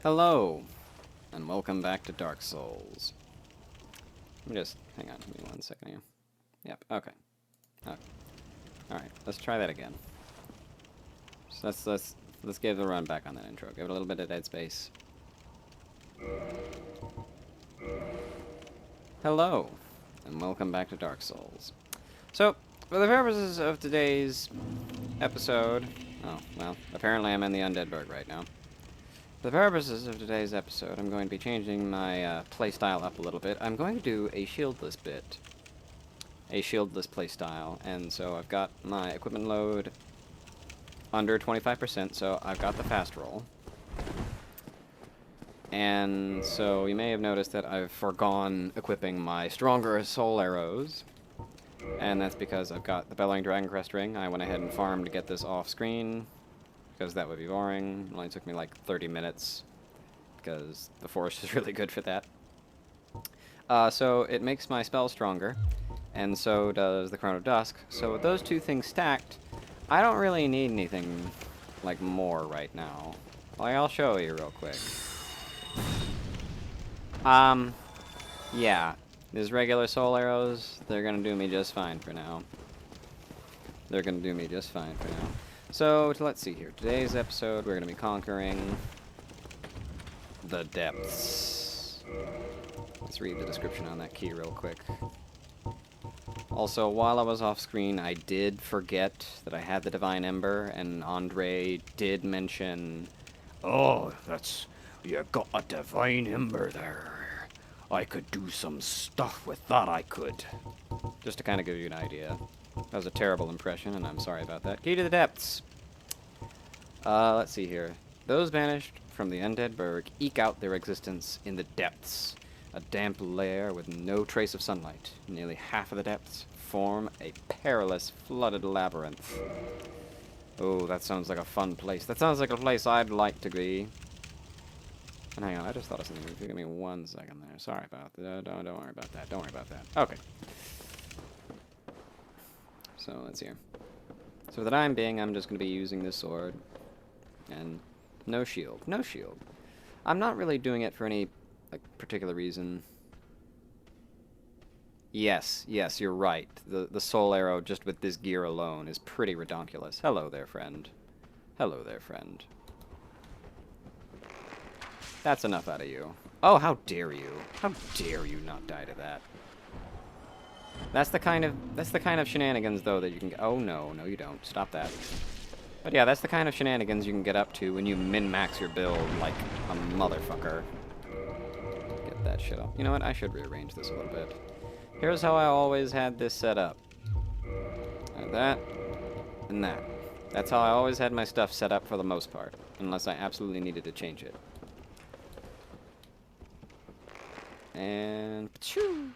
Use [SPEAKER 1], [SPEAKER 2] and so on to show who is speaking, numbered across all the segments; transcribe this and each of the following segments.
[SPEAKER 1] Hello, and welcome back to Dark Souls. Let me just, hang on, give me 1 second here. Yep, okay. Alright, let's try that again. So let's give the run back on that intro. Give it a little bit of dead space. Hello, and welcome back to Dark Souls. So, for the purposes of today's episode... Oh, well, apparently I'm in the Undead Burg right now. For the purposes of today's episode, I'm going to be changing my playstyle up a little bit. I'm going to do a shieldless bit. A shieldless playstyle. And so I've got my equipment load under 25%, so I've got the fast roll. And so you may have noticed that I've forgone equipping my stronger soul arrows. And that's because I've got the Bellowing Dragon Crest ring. I went ahead and farmed to get this off screen, because that would be boring. It only took me like 30 minutes, because the forest is really good for that. So it makes my spell stronger, and so does the Crown of Dusk. So with those two things stacked, I don't really need anything like more right now. Like, I'll show you real quick. Yeah. These regular soul arrows, they're gonna do me just fine for now. They're gonna do me just fine for now. So, let's see here. Today's episode, we're gonna be conquering the depths. Let's read the description on that key real quick. Also, while I was off screen, I did forget that I had the Divine Ember, and Andre did mention, "Oh, you got a Divine Ember there. I could do some stuff with that, I could." Just to kind of give you an idea. That was a terrible impression, and I'm sorry about that. Key to the depths. Let's see here. Those banished from the Undead Burg eke out their existence in the depths. A damp lair with no trace of sunlight. Nearly half of the depths form a perilous, flooded labyrinth. Oh, that sounds like a fun place. That sounds like a place I'd like to be. And hang on, I just thought of something. If you give me 1 second there. Sorry about that. Don't worry about that. Don't worry about that. Okay. So, let's see here. So, for the time being, I'm just going to be using this sword. And no shield. No shield. I'm not really doing it for any particular reason. Yes, you're right. The soul arrow, just with this gear alone, is pretty redonkulous. Hello there, friend. Hello there, friend. That's enough out of you. Oh, how dare you. How dare you not die to that. That's the kind of shenanigans, though, that you can... Oh, no, you don't. Stop that. But yeah, that's the kind of shenanigans you can get up to when you min-max your build like a motherfucker. Get that shit up. You know what? I should rearrange this a little bit. Here's how I always had this set up. That, and that. That's how I always had my stuff set up for the most part, unless I absolutely needed to change it. And... Pachoo!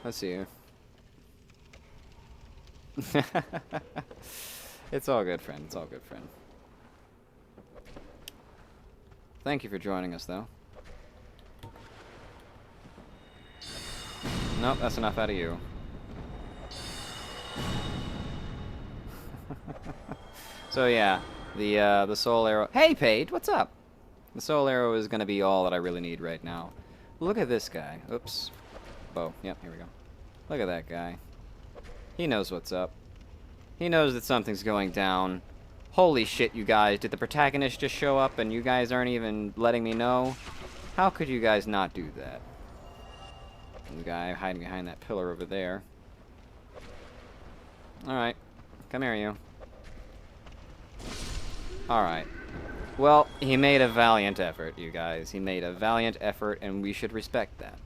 [SPEAKER 1] Let's see here. It's all good, friend. It's all good, friend. Thank you for joining us, though. Nope, that's enough out of you. So yeah, the soul arrow... Hey, Paige, what's up? The soul arrow is going to be all that I really need right now. Look at this guy. Oops. Bow. Yep, here we go. Look at that guy. He knows what's up. He knows that something's going down. Holy shit, you guys. Did the protagonist just show up and you guys aren't even letting me know? How could you guys not do that? The guy hiding behind that pillar over there. Alright. Come here, you. Alright. Well, he made a valiant effort, you guys. He made a valiant effort, and we should respect that.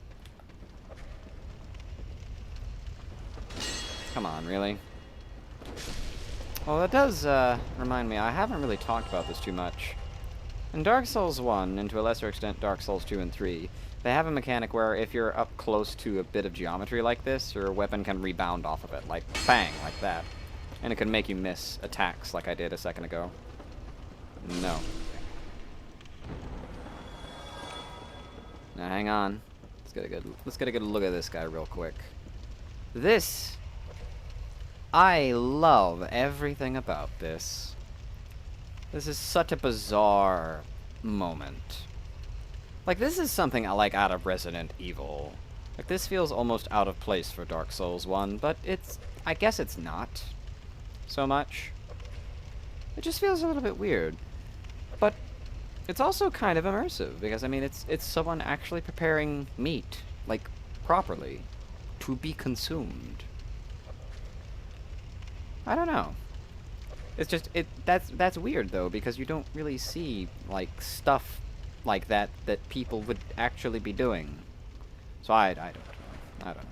[SPEAKER 1] Come on, really? Well, that does remind me, I haven't really talked about this too much. In Dark Souls 1, and to a lesser extent Dark Souls 2 and 3, they have a mechanic where if you're up close to a bit of geometry like this, your weapon can rebound off of it, like bang, like that. And it can make you miss attacks like I did a second ago. No. Now hang on. Let's get a good look at this guy real quick. This I love everything about this. This is such a bizarre moment. Like, this is something I like out of Resident Evil. Like, this feels almost out of place for Dark Souls 1, but I guess it's not so much. It just feels a little bit weird. But it's also kind of immersive, because, I mean, it's someone actually preparing meat, like, properly, to be consumed. I don't know. It's just, that's weird, though, because you don't really see, like, stuff like that people would actually be doing. So I don't know. I don't know.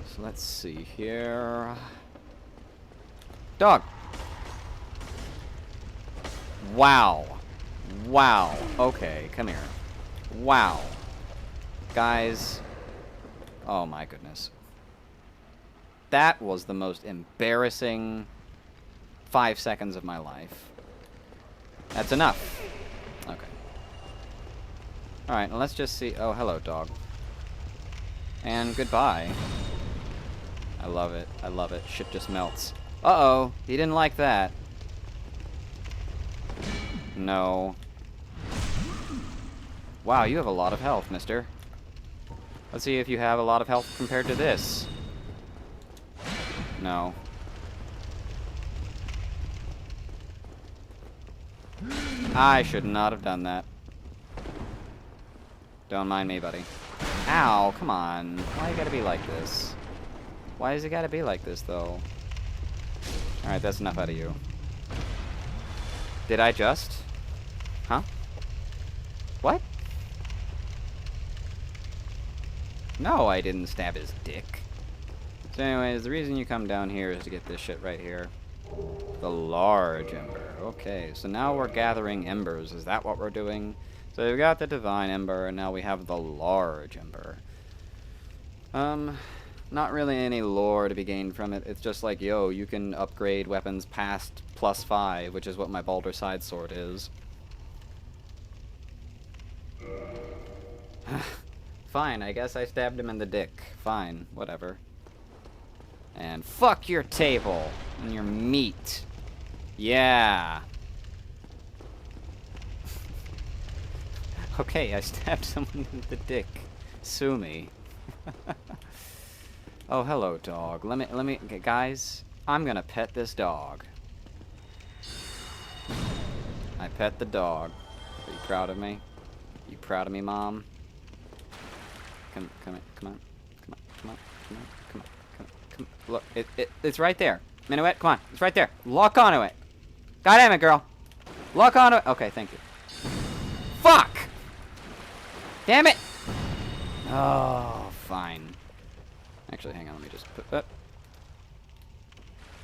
[SPEAKER 1] So let's see here. Dog! Wow. Wow. Okay, come here. Wow. Guys. Oh my goodness. That was the most embarrassing 5 seconds of my life. That's enough. Okay. Alright, let's just see. Oh, hello, dog. And goodbye. I love it. I love it. Shit just melts. Uh-oh. He didn't like that. No. Wow, you have a lot of health, mister. Let's see if you have a lot of health compared to this. No. I should not have done that. Don't mind me, buddy. Ow, come on. Why you gotta be like this? Why does it gotta be like this, though? Alright, that's enough out of you. Did I just? Huh? What? No, I didn't stab his dick. So anyways, the reason you come down here is to get this shit right here. The large ember. Okay, so now we're gathering embers. Is that what we're doing? So we've got the divine ember, and now we have the large ember. Not really any lore to be gained from it. It's just like, yo, you can upgrade weapons past +5, which is what my Baldur side sword is. Fine, I guess I stabbed him in the dick. Fine, whatever. And fuck your table and your meat. Yeah. Okay, I stabbed someone in the dick. Sue me. Oh, hello, dog. Let me, guys, I'm gonna pet this dog. I pet the dog. Are you proud of me? You proud of me, Mom? Come on. Look, it's right there. Minuet, come on. It's right there. Lock onto it. God damn it, girl. Lock onto it. Okay, thank you. Fuck! Damn it! Oh, fine. Actually, hang on. Let me just put that.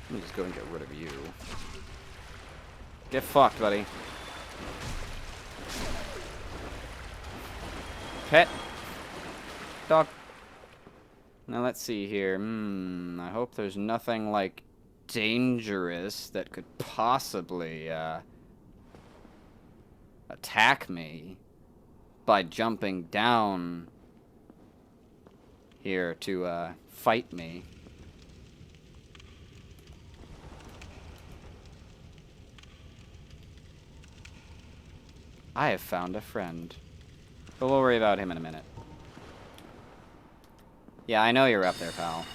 [SPEAKER 1] Let me just go and get rid of you. Get fucked, buddy. Pet. Dog. Now let's see here. I hope there's nothing, like, dangerous that could possibly, attack me by jumping down here to, fight me. I have found a friend. But we'll worry about him in a minute. Yeah, I know you're up there, pal.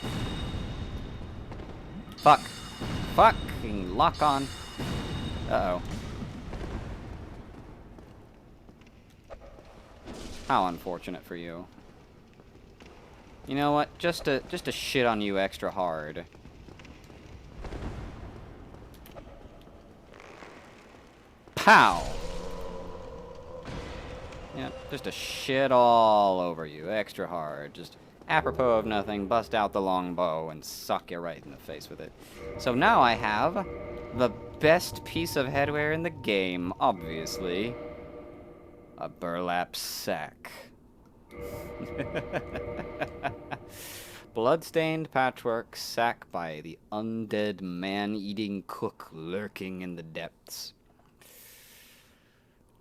[SPEAKER 1] Fuck. Fucking lock on. Uh-oh. How unfortunate for you. You know what? Just to shit on you extra hard. Pow! Yep, just to shit all over you extra hard. Just apropos of nothing, bust out the longbow and suck you right in the face with it. So now I have the best piece of headwear in the game, obviously. A burlap sack. Bloodstained patchwork sack by the undead man-eating cook lurking in the depths.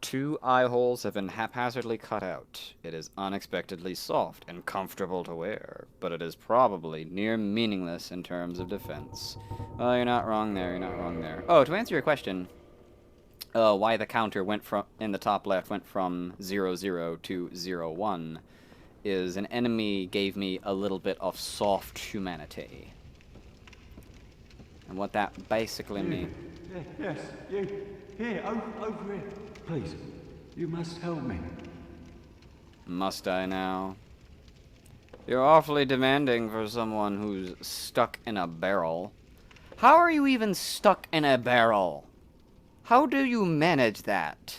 [SPEAKER 1] 2 eye holes have been haphazardly cut out. It is unexpectedly soft and comfortable to wear, but it is probably near meaningless in terms of defense. Well, you're not wrong there, you're not wrong there. Oh, to answer your question, why the counter went from, in the top left, went from 00 to 01, is an enemy gave me a little bit of soft humanity. And what that basically means...
[SPEAKER 2] Yes, you. Here, over here. Please, you must help me.
[SPEAKER 1] Must I now? You're awfully demanding for someone who's stuck in a barrel. How are you even stuck in a barrel? How do you manage that?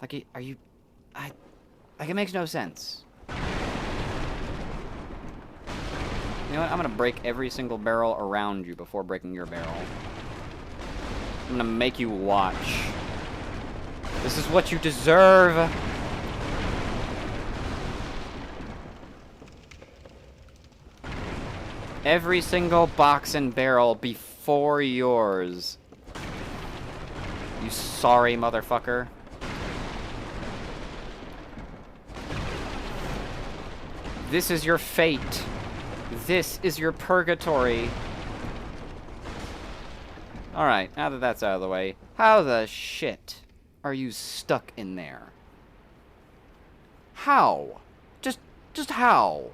[SPEAKER 1] Like, are you... like, it makes no sense. You know what? I'm gonna break every single barrel around you before breaking your barrel. I'm gonna make you watch. This is what you deserve. Every single box and barrel before yours. You sorry motherfucker. This is your fate. This is your purgatory. Alright, now that that's out of the way, how the shit are you stuck in there? How? Just how?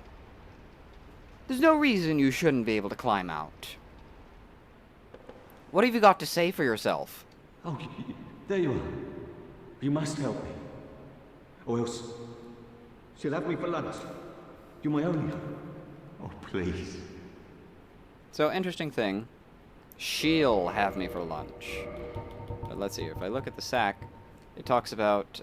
[SPEAKER 1] There's no reason you shouldn't be able to climb out. What have you got to say for yourself?
[SPEAKER 2] Oh, there you are. You must help me. Or else she'll have me for lunch. You're my only hope. Oh, please.
[SPEAKER 1] So, interesting thing. She'll have me for lunch. But let's see, if I look at the sack, it talks about,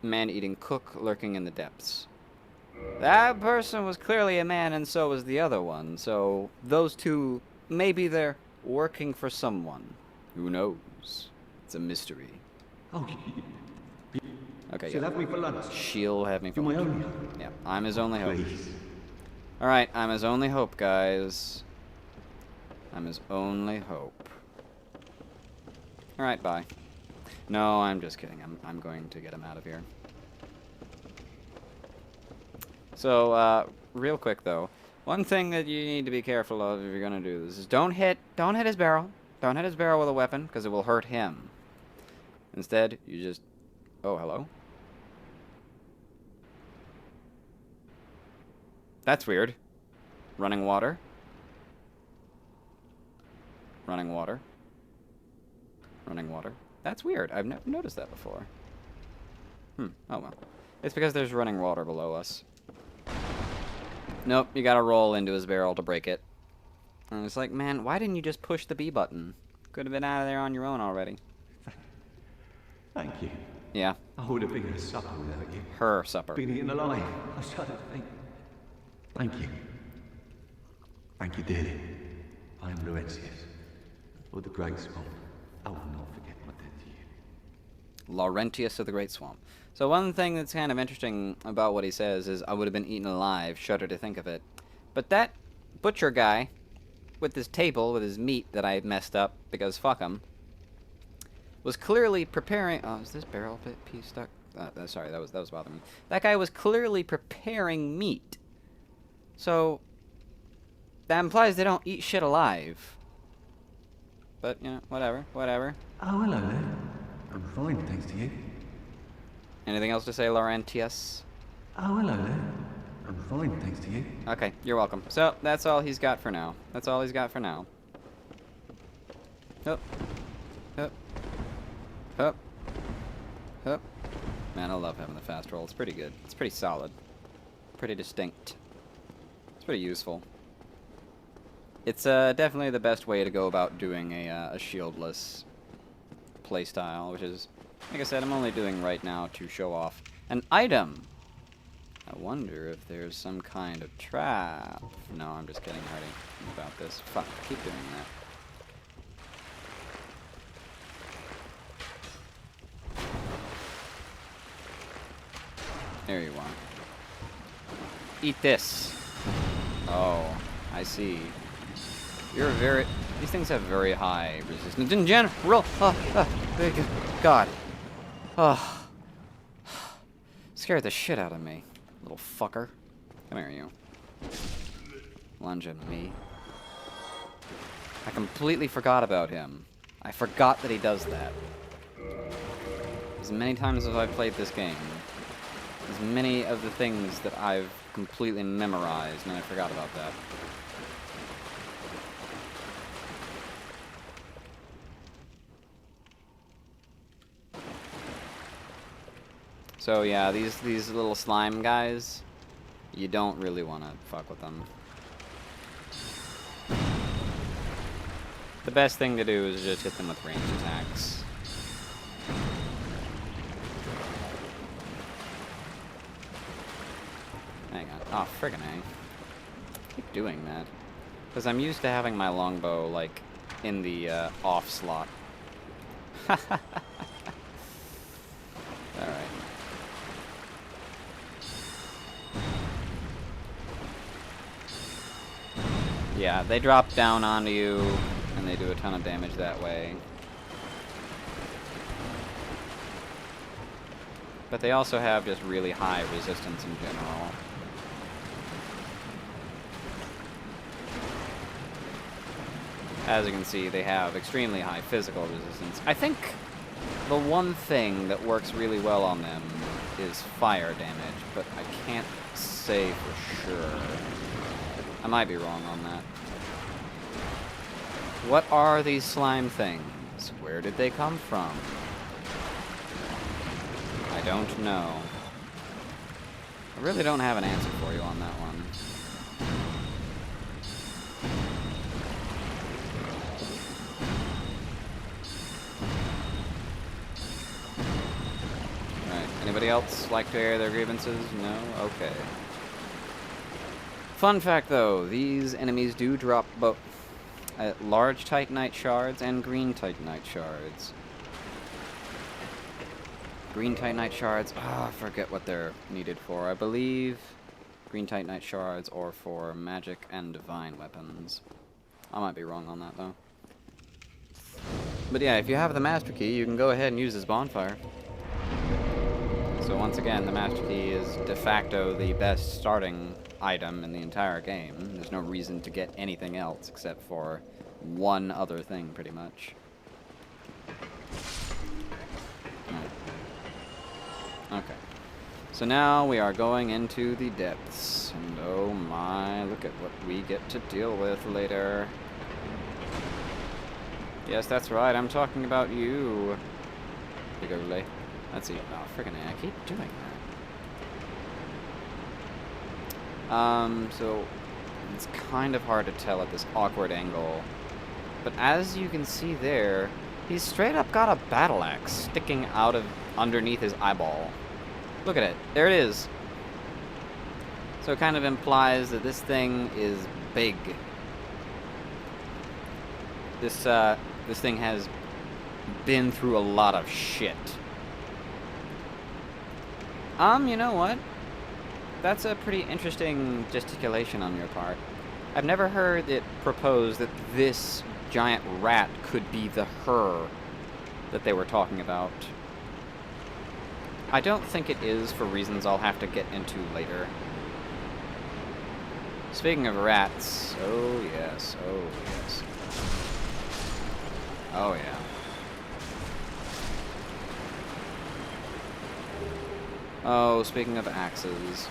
[SPEAKER 1] man-eating cook lurking in the depths. That person was clearly a man, and so was the other one. So, those two, maybe they're working for someone. Who knows? It's a mystery.
[SPEAKER 2] Oh,
[SPEAKER 1] okay,
[SPEAKER 2] she'll have me for lunch.
[SPEAKER 1] She'll have me for lunch.
[SPEAKER 2] You're my only hope.
[SPEAKER 1] Yeah, I'm his only hope.
[SPEAKER 2] Please.
[SPEAKER 1] Alright, I'm his only hope, guys. I'm his only hope. Alright, bye. No, I'm just kidding. I'm going to get him out of here. So, real quick though, one thing that you need to be careful of if you're gonna do this is don't hit his barrel. Don't hit his barrel with a weapon, because it will hurt him. Instead, you just... Oh, hello? That's weird. Running water. Running water. Running water. That's weird. I've never noticed that before. Oh well. It's because there's running water below us. Nope, you gotta roll into his barrel to break it. And it's like, man, why didn't you just push the B button? Could have been out of there on your own already.
[SPEAKER 2] Thank you.
[SPEAKER 1] Yeah.
[SPEAKER 2] I would have been a supper without you.
[SPEAKER 1] Her supper.
[SPEAKER 2] Been eaten alive. I shudder to think. Thank you. Thank you dearly. I am Laurentius, of the Great Swamp. I will not forget my debt to you.
[SPEAKER 1] Laurentius of the Great Swamp. So one thing that's kind of interesting about what he says is, I would have been eaten alive, shudder to think of it. But that butcher guy, with his table, with his meat that I messed up, because fuck him, was clearly preparing... Oh, is this barrel piece stuck? Sorry, that was bothering me. That guy was clearly preparing meat. So, that implies they don't eat shit alive. But, you know, whatever.
[SPEAKER 2] Oh, hello there. I'm fine, thanks to you.
[SPEAKER 1] Anything else to say, Laurentius?
[SPEAKER 2] Oh, hello there. I'm fine, thanks to you.
[SPEAKER 1] Okay, you're welcome. So, that's all he's got for now. That's all he's got for now. Hup. Hup. Hup. Hup. Man, I love having the fast roll. It's pretty good. It's pretty solid. Pretty distinct. It's pretty useful. It's definitely the best way to go about doing a shieldless playstyle, which is, like I said, I'm only doing right now to show off an item. I wonder if there's some kind of trap. No, I'm just kidding already about this. Fuck, I keep doing that. There you are. Eat this. Oh, I see. These things have very high resistance in general. God. Oh. Scared the shit out of me. Little fucker. Come here, you. Lunge at me. I completely forgot about him. I forgot that he does that. As many times as I've played this game, as many of the things that I've completely memorized, and I forgot about that. So yeah, these little slime guys, you don't really want to fuck with them. The best thing to do is just hit them with range attacks. Hang on. Oh, friggin' A. Keep doing that. Because I'm used to having my longbow, like, in the off slot. Alright. Yeah, they drop down onto you, and they do a ton of damage that way. But they also have just really high resistance in general. As you can see, they have extremely high physical resistance. I think the one thing that works really well on them is fire damage, but I can't say for sure. I might be wrong on that. What are these slime things? Where did they come from? I don't know. I really don't have an answer for you on that one. Alright, anybody else like to air their grievances? No? Okay. Fun fact though, these enemies do drop both large Titanite shards and green Titanite shards. Green Titanite shards, I forget what they're needed for. I believe green Titanite shards are for magic and divine weapons. I might be wrong on that though. But yeah, if you have the Master Key, you can go ahead and use this bonfire. So once again, the Master Key is de facto the best starting item in the entire game. There's no reason to get anything else except for one other thing, pretty much. Okay. So now we are going into the depths. And oh my, look at what we get to deal with later. Yes, that's right, I'm talking about you. Particularly. Let's see. Oh, friggin' A, I keep doing that. So it's kind of hard to tell at this awkward angle. But as you can see there, he's straight up got a battle axe sticking out of underneath his eyeball. Look at it. There it is. So it kind of implies that this thing is big. This thing has been through a lot of shit. You know what? That's a pretty interesting gesticulation on your part. I've never heard it proposed that this giant rat could be the her that they were talking about. I don't think it is, for reasons I'll have to get into later. Speaking of rats, oh yes, oh yes. Oh yeah. Oh, speaking of axes.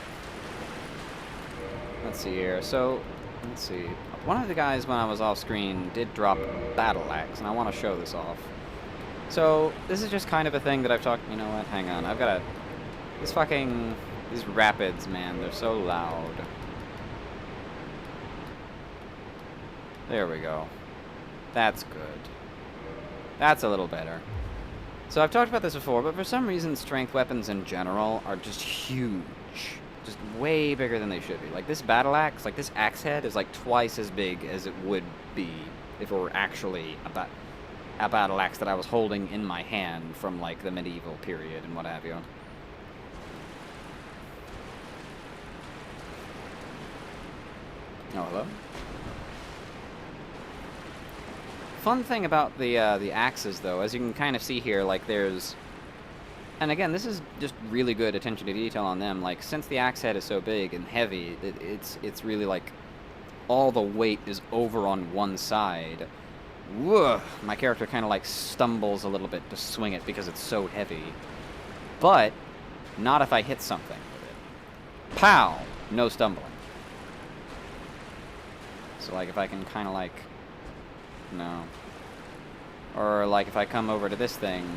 [SPEAKER 1] Let's see here. So, let's see. One of the guys, when I was off screen, did drop a battle axe, and I want to show this off. So, this is just kind of a thing that I've talked... You know what? Hang on. I've got to... These rapids, man, they're so loud. There we go. That's good. That's a little better. So I've talked about this before, but for some reason strength weapons in general are just huge. Just way bigger than they should be. Like this battle axe, like this axe head is like twice as big as it would be if it were actually a battle axe that I was holding in my hand from like the medieval period and what have you. Oh, hello? Fun thing about the axes, though, as you can kind of see here, like there's, and again, this is just really good attention to detail on them. Like since the axe head is so big and heavy, it's really like all the weight is over on one side. Whoa! My character kind of like stumbles a little bit to swing it because it's so heavy. But not if I hit something with it. Pow! No stumbling. So like if I can kind of like, no. Or like if I come over to this thing,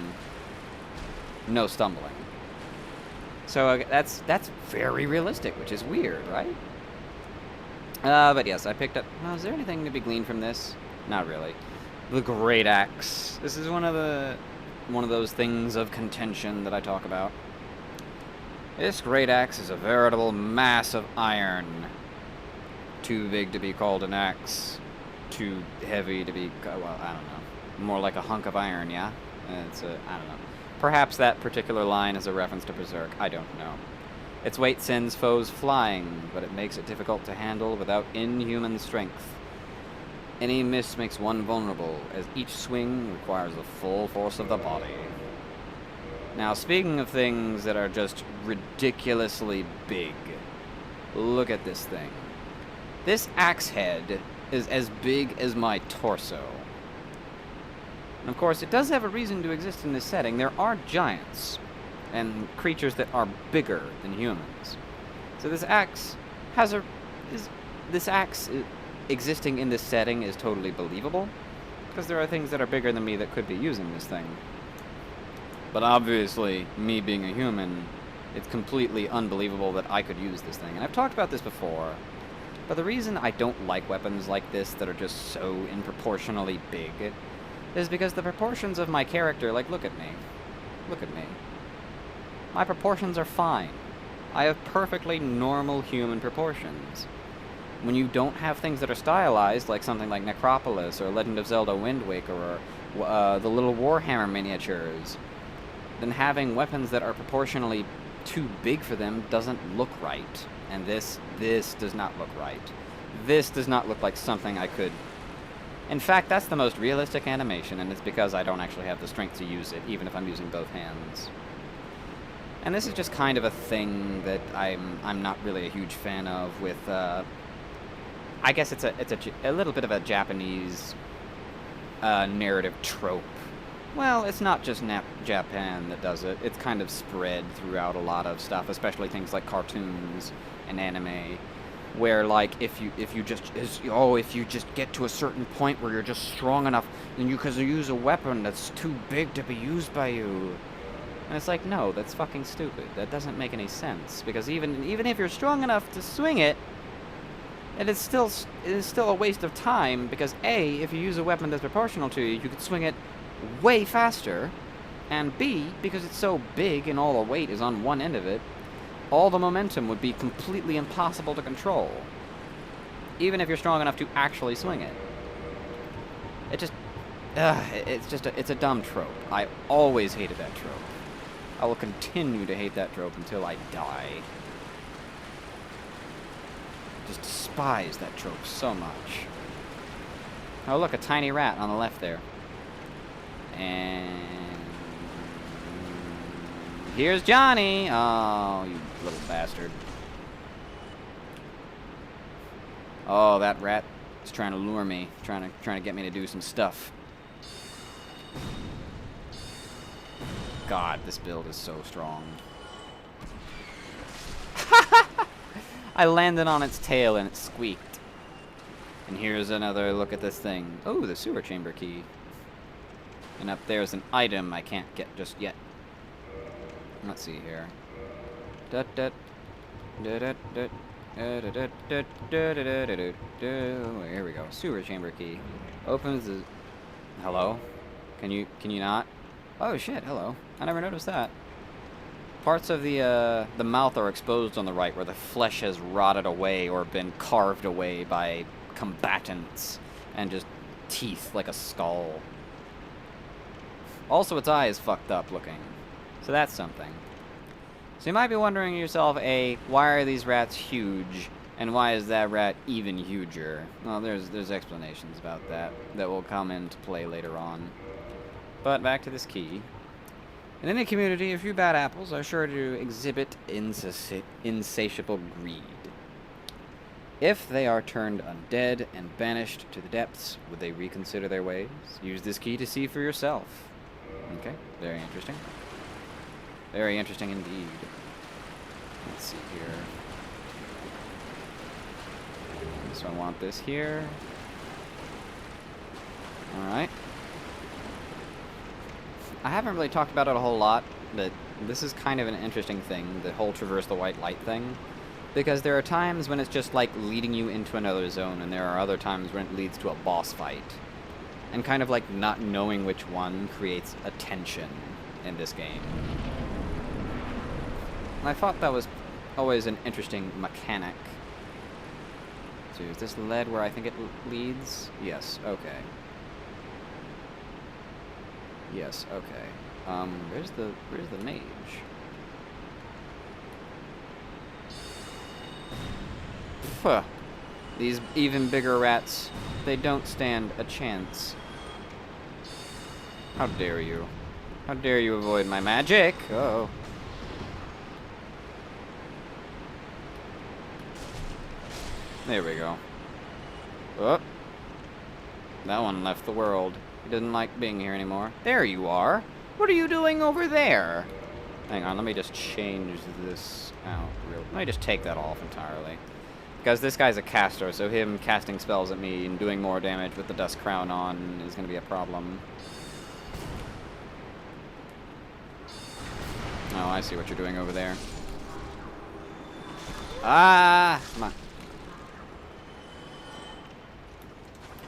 [SPEAKER 1] no stumbling. So that's very realistic, which is weird, right? But yes, I picked up. Well, is there anything to be gleaned from this? Not really. The Great Axe. This is one of those things of contention that I talk about. This Great Axe is a veritable mass of iron. Too big to be called an axe. Too heavy to be, well, I don't know. More like a hunk of iron, yeah? I don't know. Perhaps that particular line is a reference to Berserk. I don't know. Its weight sends foes flying, but it makes it difficult to handle without inhuman strength. Any miss makes one vulnerable, as each swing requires the full force of the body. Now, speaking of things that are just ridiculously big, look at this thing. This axe head is as big as my torso. And of course, it does have a reason to exist in this setting. There are giants and creatures that are bigger than humans. So this axe existing in this setting is totally believable, because there are things that are bigger than me that could be using this thing. But obviously, me being a human, it's completely unbelievable that I could use this thing. And I've talked about this before, but the reason I don't like weapons like this that are just so improportionally big is because the proportions of my character, like, look at me. Look at me. My proportions are fine. I have perfectly normal human proportions. When you don't have things that are stylized, like something like Necropolis or Legend of Zelda Wind Waker or the little Warhammer miniatures, then having weapons that are proportionally too big for them doesn't look right. And this does not look right. This does not look like something I could... In fact, that's the most realistic animation, and it's because I don't actually have the strength to use it, even if I'm using both hands. And this is just kind of a thing that I'm not really a huge fan of with, I guess it's a little bit of a Japanese narrative trope. Well, it's not just Japan that does it. It's kind of spread throughout a lot of stuff, especially things like cartoons and anime, where like if you just get to a certain point where you're just strong enough, then you can use a weapon that's too big to be used by you. And it's like, no, that's fucking stupid. That doesn't make any sense, because even if you're strong enough to swing it, it is still a waste of time, because A, if you use a weapon that's proportional to you, you could swing it way faster, and B, because it's so big and all the weight is on one end of it, all the momentum would be completely impossible to control, even if you're strong enough to actually swing it. It just, it's a dumb trope. I always hated that trope. I will continue to hate that trope until I die. Just despise that trope so much. Oh look, a tiny rat on the left there. And here's Johnny. Oh, you little bastard. Oh, that rat is trying to lure me, trying to get me to do some stuff. God, this build is so strong. I landed on its tail and it squeaked. And here's another look at this thing. Oh, the sewer chamber key. And up there's an item I can't get just yet. Let's see here. Here we go. Sewer chamber key. Opens the... Hello? Can you not? Oh shit, hello. I never noticed that. Parts of the mouth are exposed on the right, where the flesh has rotted away or been carved away by combatants, and just teeth like a skull. Also, its eye is fucked up looking. So that's something. So you might be wondering to yourself, A, why are these rats huge? And why is that rat even huger? Well, there's explanations about that that will come into play later on. But back to this key. In any community, a few bad apples are sure to exhibit insatiable greed. If they are turned undead and banished to the depths, would they reconsider their ways? Use this key to see for yourself. Okay, very interesting. Very interesting indeed. Let's see here. So I want this here. Alright. I haven't really talked about it a whole lot, but this is kind of an interesting thing, the whole traverse the white light thing. Because there are times when it's just like leading you into another zone, and there are other times when it leads to a boss fight. And kind of like not knowing which one creates a tension in this game. And I thought that was always an interesting mechanic. So is this lead where I think it leads? Yes, okay. Yes, okay. Where's the mage? Huh. These even bigger rats, they don't stand a chance. How dare you? How dare you avoid my magic? Uh-oh. There we go. Oh. That one left the world. He doesn't like being here anymore. There you are. What are you doing over there? Hang on, let me just change this out. Let me just take that off entirely. Because this guy's a caster, so him casting spells at me and doing more damage with the Dust Crown on is going to be a problem. Oh, I see what you're doing over there. Ah! Come on.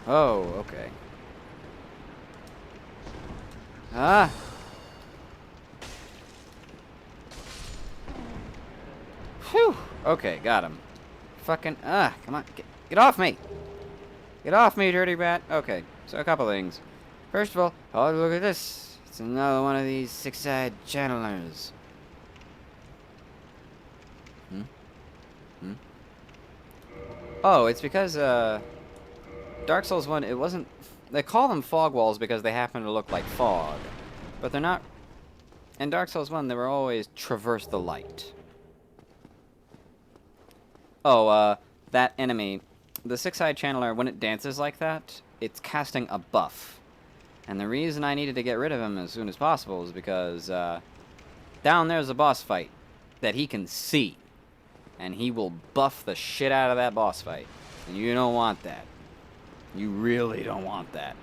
[SPEAKER 1] Oh, okay. Ah! Phew! Okay, got him. Fucking, come on, get off me! Get off me, dirty rat! Okay, so a couple things. First of all, oh, look at this. It's another one of these six-eyed channelers. Oh, it's because, Dark Souls 1, it wasn't... They call them fog walls because they happen to look like fog. But they're not... In Dark Souls 1, they were always traverse the light. Oh, that enemy, the six-eyed channeler, when it dances like that, it's casting a buff. And the reason I needed to get rid of him as soon as possible is because, down there's a boss fight that he can see. And he will buff the shit out of that boss fight. And you don't want that. You really don't want that.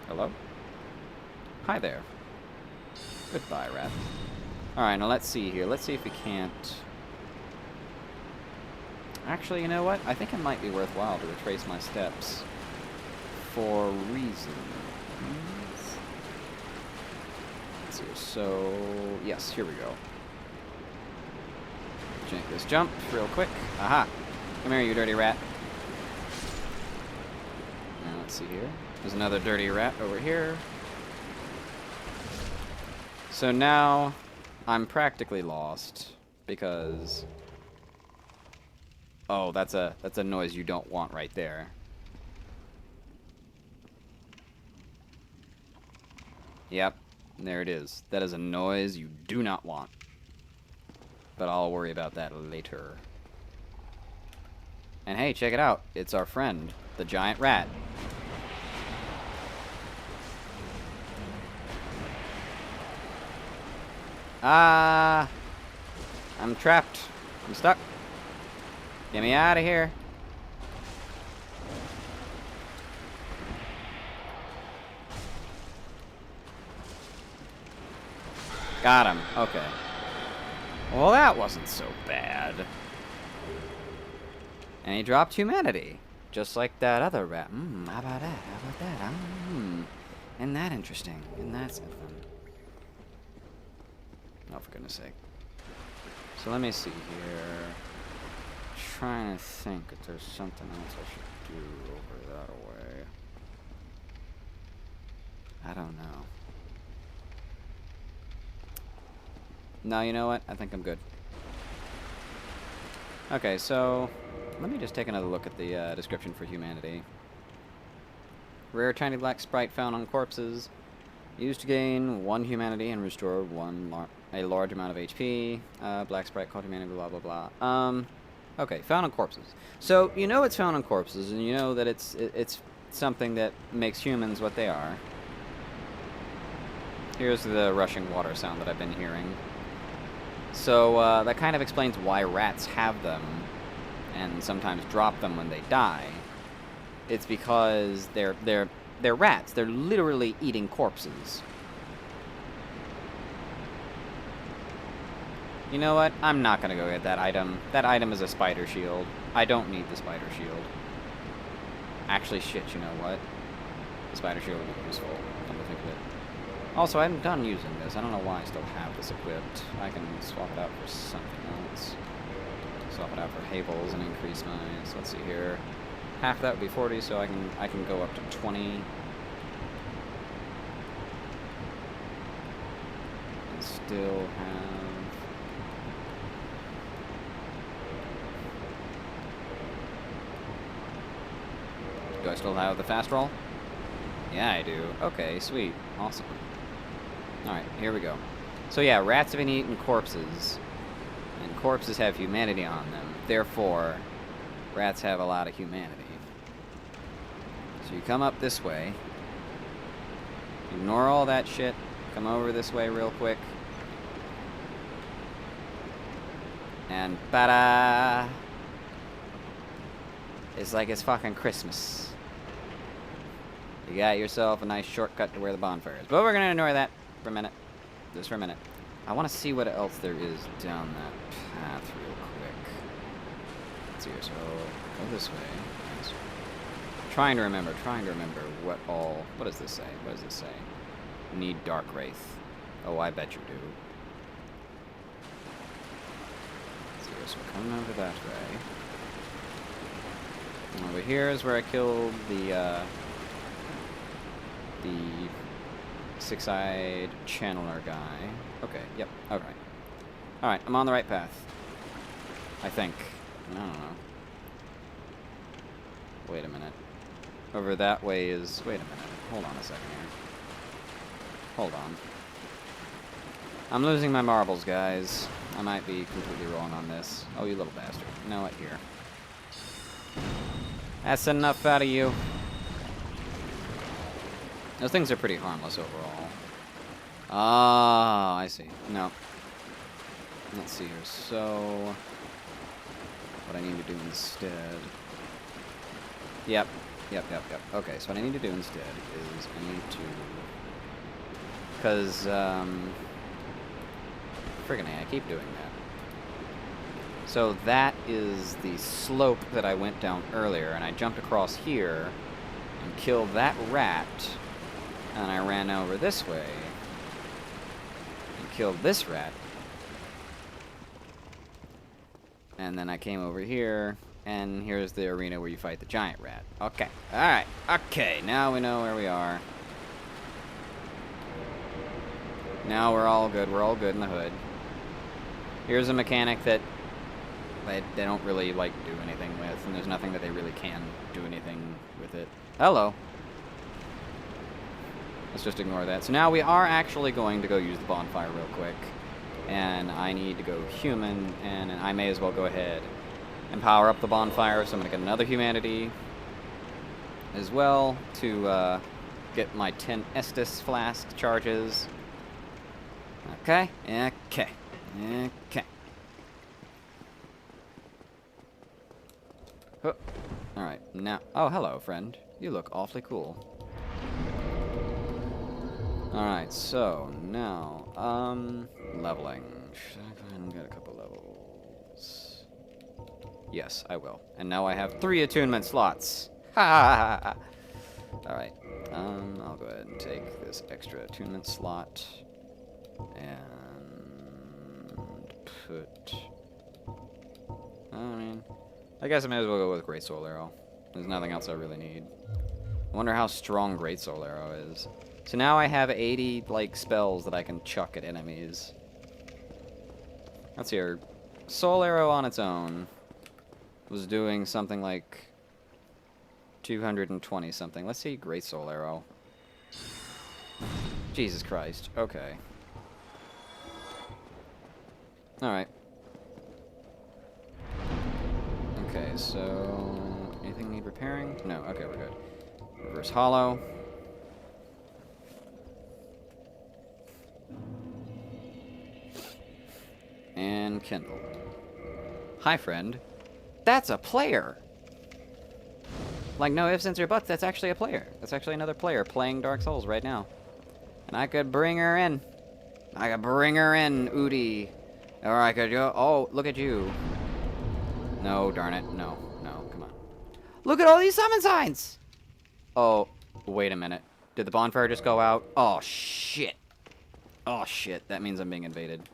[SPEAKER 1] Hello? Hi there. Goodbye, rat. Alright, now let's see here. Let's see if we can't... Actually, you know what? I think it might be worthwhile to retrace my steps for reasons. Let's see. So, yes, here we go. Make this jump real quick. Aha! Come here, you dirty rat. Now, let's see here. There's another dirty rat over here. So now, I'm practically lost because... Oh, that's a noise you don't want right there. Yep, there it is. That is a noise you do not want. But I'll worry about that later. And hey, check it out. It's our friend, the giant rat. Ah! I'm trapped. I'm stuck. Get me out of here. Got him. Okay. Well, that wasn't so bad. And he dropped humanity. Just like that other rat. How about that? How about that? Isn't that interesting? Isn't that something? Oh, for goodness sake. So let me see here. Trying to think if there's something else I should do over that way. I don't know. No, you know what? I think I'm good. Okay, so let me just take another look at the description for humanity. Rare tiny black sprite found on corpses. Used to gain 1 humanity and restore a large amount of HP. Black sprite called humanity, blah, blah, blah. Okay, found on corpses. So, you know it's found on corpses, and you know that it's something that makes humans what they are. Here's the rushing water sound that I've been hearing. So, that kind of explains why rats have them, and sometimes drop them when they die. It's because they're rats. They're literally eating corpses. You know what? I'm not gonna go get that item. That item is a spider shield. I don't need the spider shield. Actually, shit, you know what? The spider shield would be useful, come to think of it. Also, I'm done using this. I don't know why I still have this equipped. I can swap it out for something else. Swap it out for Havels and increase my... So let's see here. Half of that would be 40, so I can go up to 20. And still have... Do I still have the fast roll? Yeah, I do. Okay, sweet. Awesome. Alright, here we go. So yeah, rats have been eating corpses. And corpses have humanity on them. Therefore, rats have a lot of humanity. So you come up this way. Ignore all that shit. Come over this way real quick. And ba-da! It's like it's fucking Christmas. You got yourself a nice shortcut to where the bonfire is. But we're gonna ignore that for a minute. Just for a minute. I want to see what else there is down that path real quick. Let's see here. So, go this way. Trying to remember what all... What does this say? What does this say? Need Dark Wraith. Oh, I bet you do. Let's see here. So, we're coming over that way. And over here is where I killed the six-eyed channeler guy. Okay, yep, alright. Alright, I'm on the right path. I think. I don't know. Wait a minute. Over that way is... Wait a minute. Hold on a second here. Hold on. I'm losing my marbles, guys. I might be completely wrong on this. Oh, you little bastard. You know what? Here. That's enough out of you. Those things are pretty harmless overall. Ah, I see. No. Let's see here. So, what I need to do instead... Yep. Okay, so what I need to do instead is I need to... Because, friggin' A, I keep doing that. So that is the slope that I went down earlier, and I jumped across here and killed that rat, and I ran over this way and killed this rat, and then I came over here, and here's the arena where you fight the giant rat. Okay, alright, okay, now we know where we are. Now we're all good in the hood. Here's a mechanic that they don't really, like, do anything with, and there's nothing that they really can do anything with it. Hello. Let's just ignore that. So now we are actually going to go use the bonfire real quick, and I need to go human, and I may as well go ahead and power up the bonfire, so I'm going to get another humanity as well to get my 10 Estus flask charges. Okay. Oh, alright, now... Oh, hello, friend. You look awfully cool. Alright, so, now, leveling. Should I go ahead and get a couple levels? Yes, I will. And now I have 3 attunement slots. Ha ha ha ha! Alright, I'll go ahead and take this extra attunement slot and put... I guess I may as well go with Great Soul Arrow. There's nothing else I really need. I wonder how strong Great Soul Arrow is. So now I have 80, like, spells that I can chuck at enemies. Let's hear. Soul Arrow on its own was doing something like 220 something. Let's see, Great Soul Arrow. Jesus Christ. Okay. Alright. Okay, so... anything need repairing? No, okay, we're good. Reverse hollow. And kindle. Hi, friend. That's a player! Like, no ifs, ands, or buts, that's actually a player. That's actually another player playing Dark Souls right now. And I could bring her in. I could bring her in, Udi. Or I could go... oh, look at you. No, darn it. No, no, come on. Look at all these summon signs! Oh, wait a minute. Did the bonfire just go out? Oh, shit. Oh, shit. That means I'm being invaded.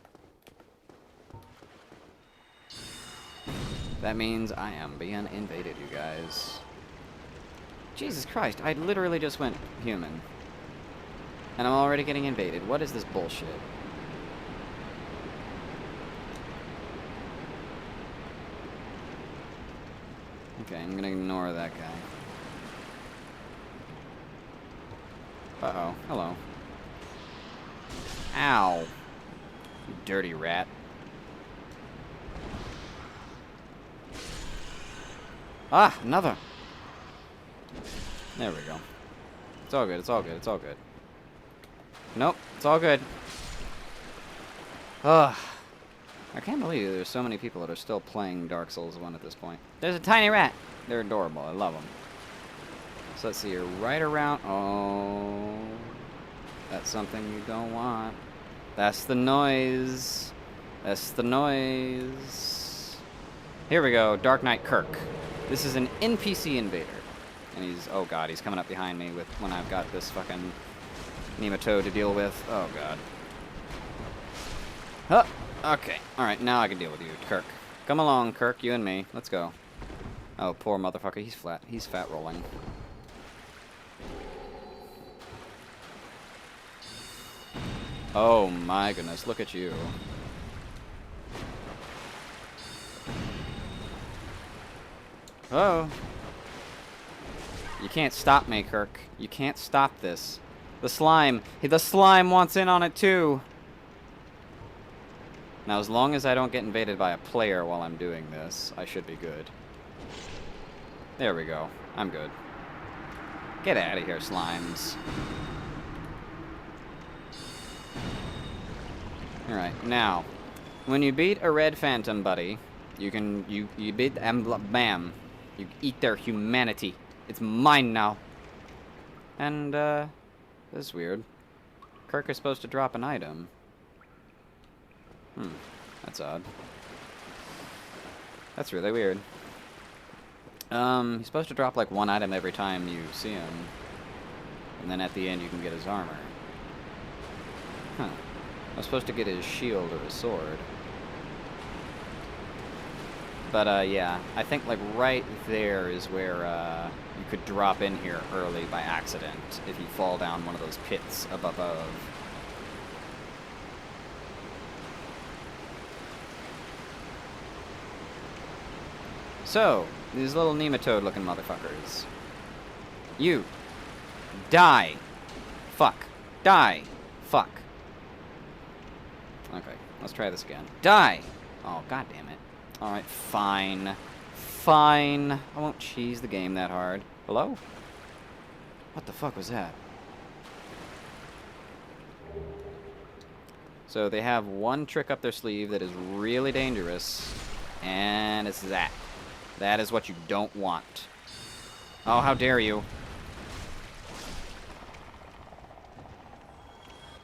[SPEAKER 1] That means I am being invaded, you guys. Jesus Christ, I literally just went human. And I'm already getting invaded. What is this bullshit? Okay, I'm gonna ignore that guy. Uh-oh. Hello. Ow. You dirty rat. Ah, another. There we go. It's all good, it's all good, it's all good. Nope, it's all good. Ugh. I can't believe there's so many people that are still playing Dark Souls 1 at this point. There's a tiny rat. They're adorable. I love them. So let's see. You're right around... oh. That's something you don't want. That's the noise. That's the noise. Here we go. Dark Knight Kirk. This is an NPC invader. And he's... oh, God. He's coming up behind me with when I've got this fucking nematode to deal with. Oh, God. Huh. Okay. Alright, now I can deal with you, Kirk. Come along, Kirk, you and me. Let's go. Oh, poor motherfucker. He's flat. He's fat rolling. Oh my goodness, look at you. Oh. You can't stop me, Kirk. You can't stop this. The slime wants in on it too. Now, as long as I don't get invaded by a player while I'm doing this, I should be good. There we go. I'm good. Get out of here, slimes. Alright, now, when you beat a red phantom buddy, you beat them, bam. You eat their humanity. It's mine now. And, this is weird. Kirk is supposed to drop an item. That's odd. That's really weird. He's supposed to drop like one item every time you see him. And then at the end you can get his armor. Huh. I'm supposed to get his shield or his sword. But, yeah. I think like right there is where, you could drop in here early by accident if you fall down one of those pits up above. So, these little nematode-looking motherfuckers. You. Die. Fuck. Die. Fuck. Okay, let's try this again. Die! Oh, god damn it. Alright, fine. Fine. I won't cheese the game that hard. Hello? What the fuck was that? So, they have one trick up their sleeve that is really dangerous, and it's that. That is what you don't want. Oh, how dare you.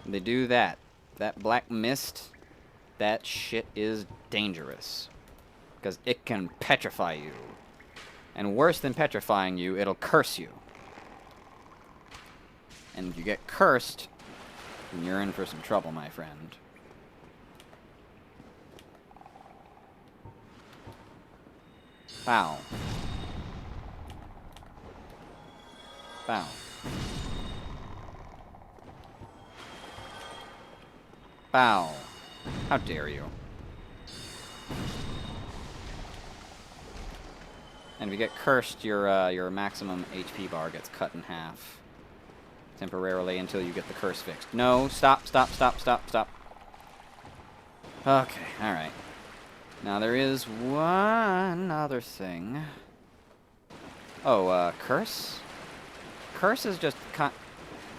[SPEAKER 1] They do that. That black mist, that shit is dangerous. Because it can petrify you. And worse than petrifying you, it'll curse you. And if you get cursed, then you're in for some trouble, my friend. Bow. Bow. Bow. How dare you? And if you get cursed, your maximum HP bar gets cut in half. Temporarily until you get the curse fixed. No, stop, stop, stop, stop, stop. Okay, alright. Now there is one other thing. Oh, curse? Curse is just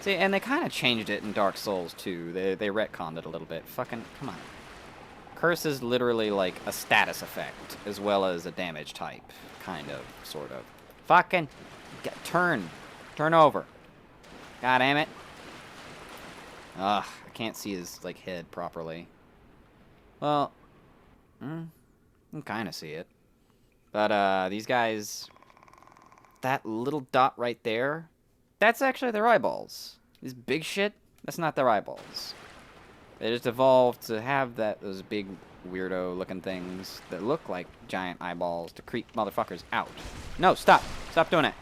[SPEAKER 1] see, and they kind of changed it in Dark Souls too. They retconned it a little bit. Fucking come on. Curse is literally like a status effect as well as a damage type, kind of, sort of. Fucking turn over. God damn it. Ugh, I can't see his like head properly. Well, I can kind of see it. But these guys, that little dot right there, that's actually their eyeballs. This big shit, that's not their eyeballs. They just evolved to have those big weirdo-looking things that look like giant eyeballs to creep motherfuckers out. No, stop! Stop doing it!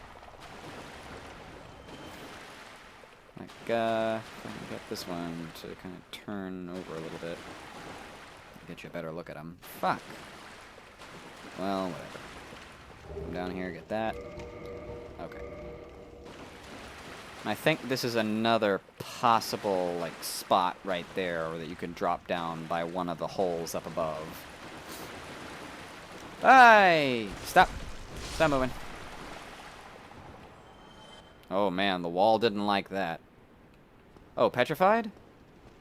[SPEAKER 1] Like, I can get this one to kind of turn over a little bit. Get you a better look at him. Fuck. Well, whatever. Come down here, get that. Okay. I think this is another possible, like, spot right there that you can drop down by one of the holes up above. Hey! Stop! Stop moving. Oh, man, the wall didn't like that. Oh, petrified?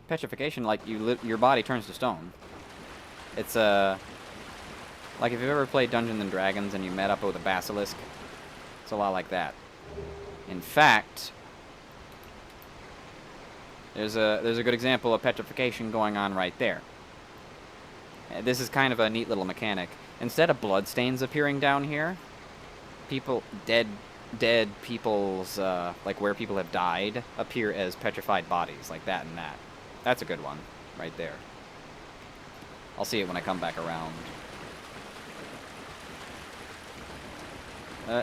[SPEAKER 1] Petrification, like, your body turns to stone. It's, like, if you've ever played Dungeons and Dragons and you met up with a basilisk, it's a lot like that. In fact, there's a good example of petrification going on right there. This is kind of a neat little mechanic. Instead of bloodstains appearing down here, dead people's, like where people have died, appear as petrified bodies, like that and that. That's a good one, right there. I'll see it when I come back around.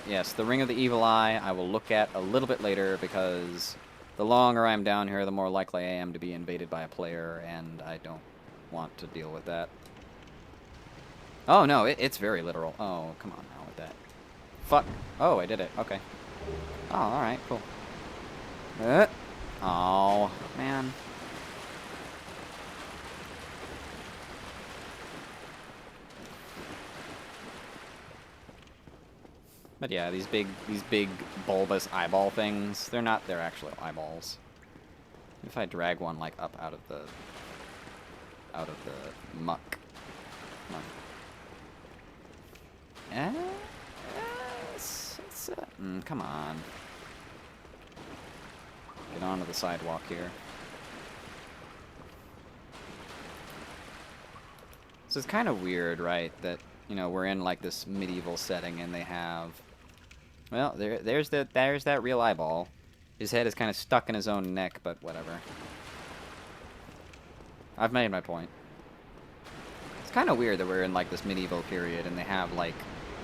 [SPEAKER 1] Yes, the Ring of the Evil Eye I will look at a little bit later, because the longer I'm down here, the more likely I am to be invaded by a player, and I don't want to deal with that. Oh, no, it's very literal. Oh, come on now with that. Fuck. Oh, I did it. Okay. Oh, alright, cool. Oh, man. But yeah, these big bulbous eyeball things, they're actually eyeballs. If I drag one like up out of the muck. Come on. Get onto the sidewalk here. So it's kind of weird, right, that, you know, we're in like this medieval setting and they have, well, there's that real eyeball. His head is kind of stuck in his own neck, but whatever. I've made my point. It's kind of weird that we're in like this medieval period and they have like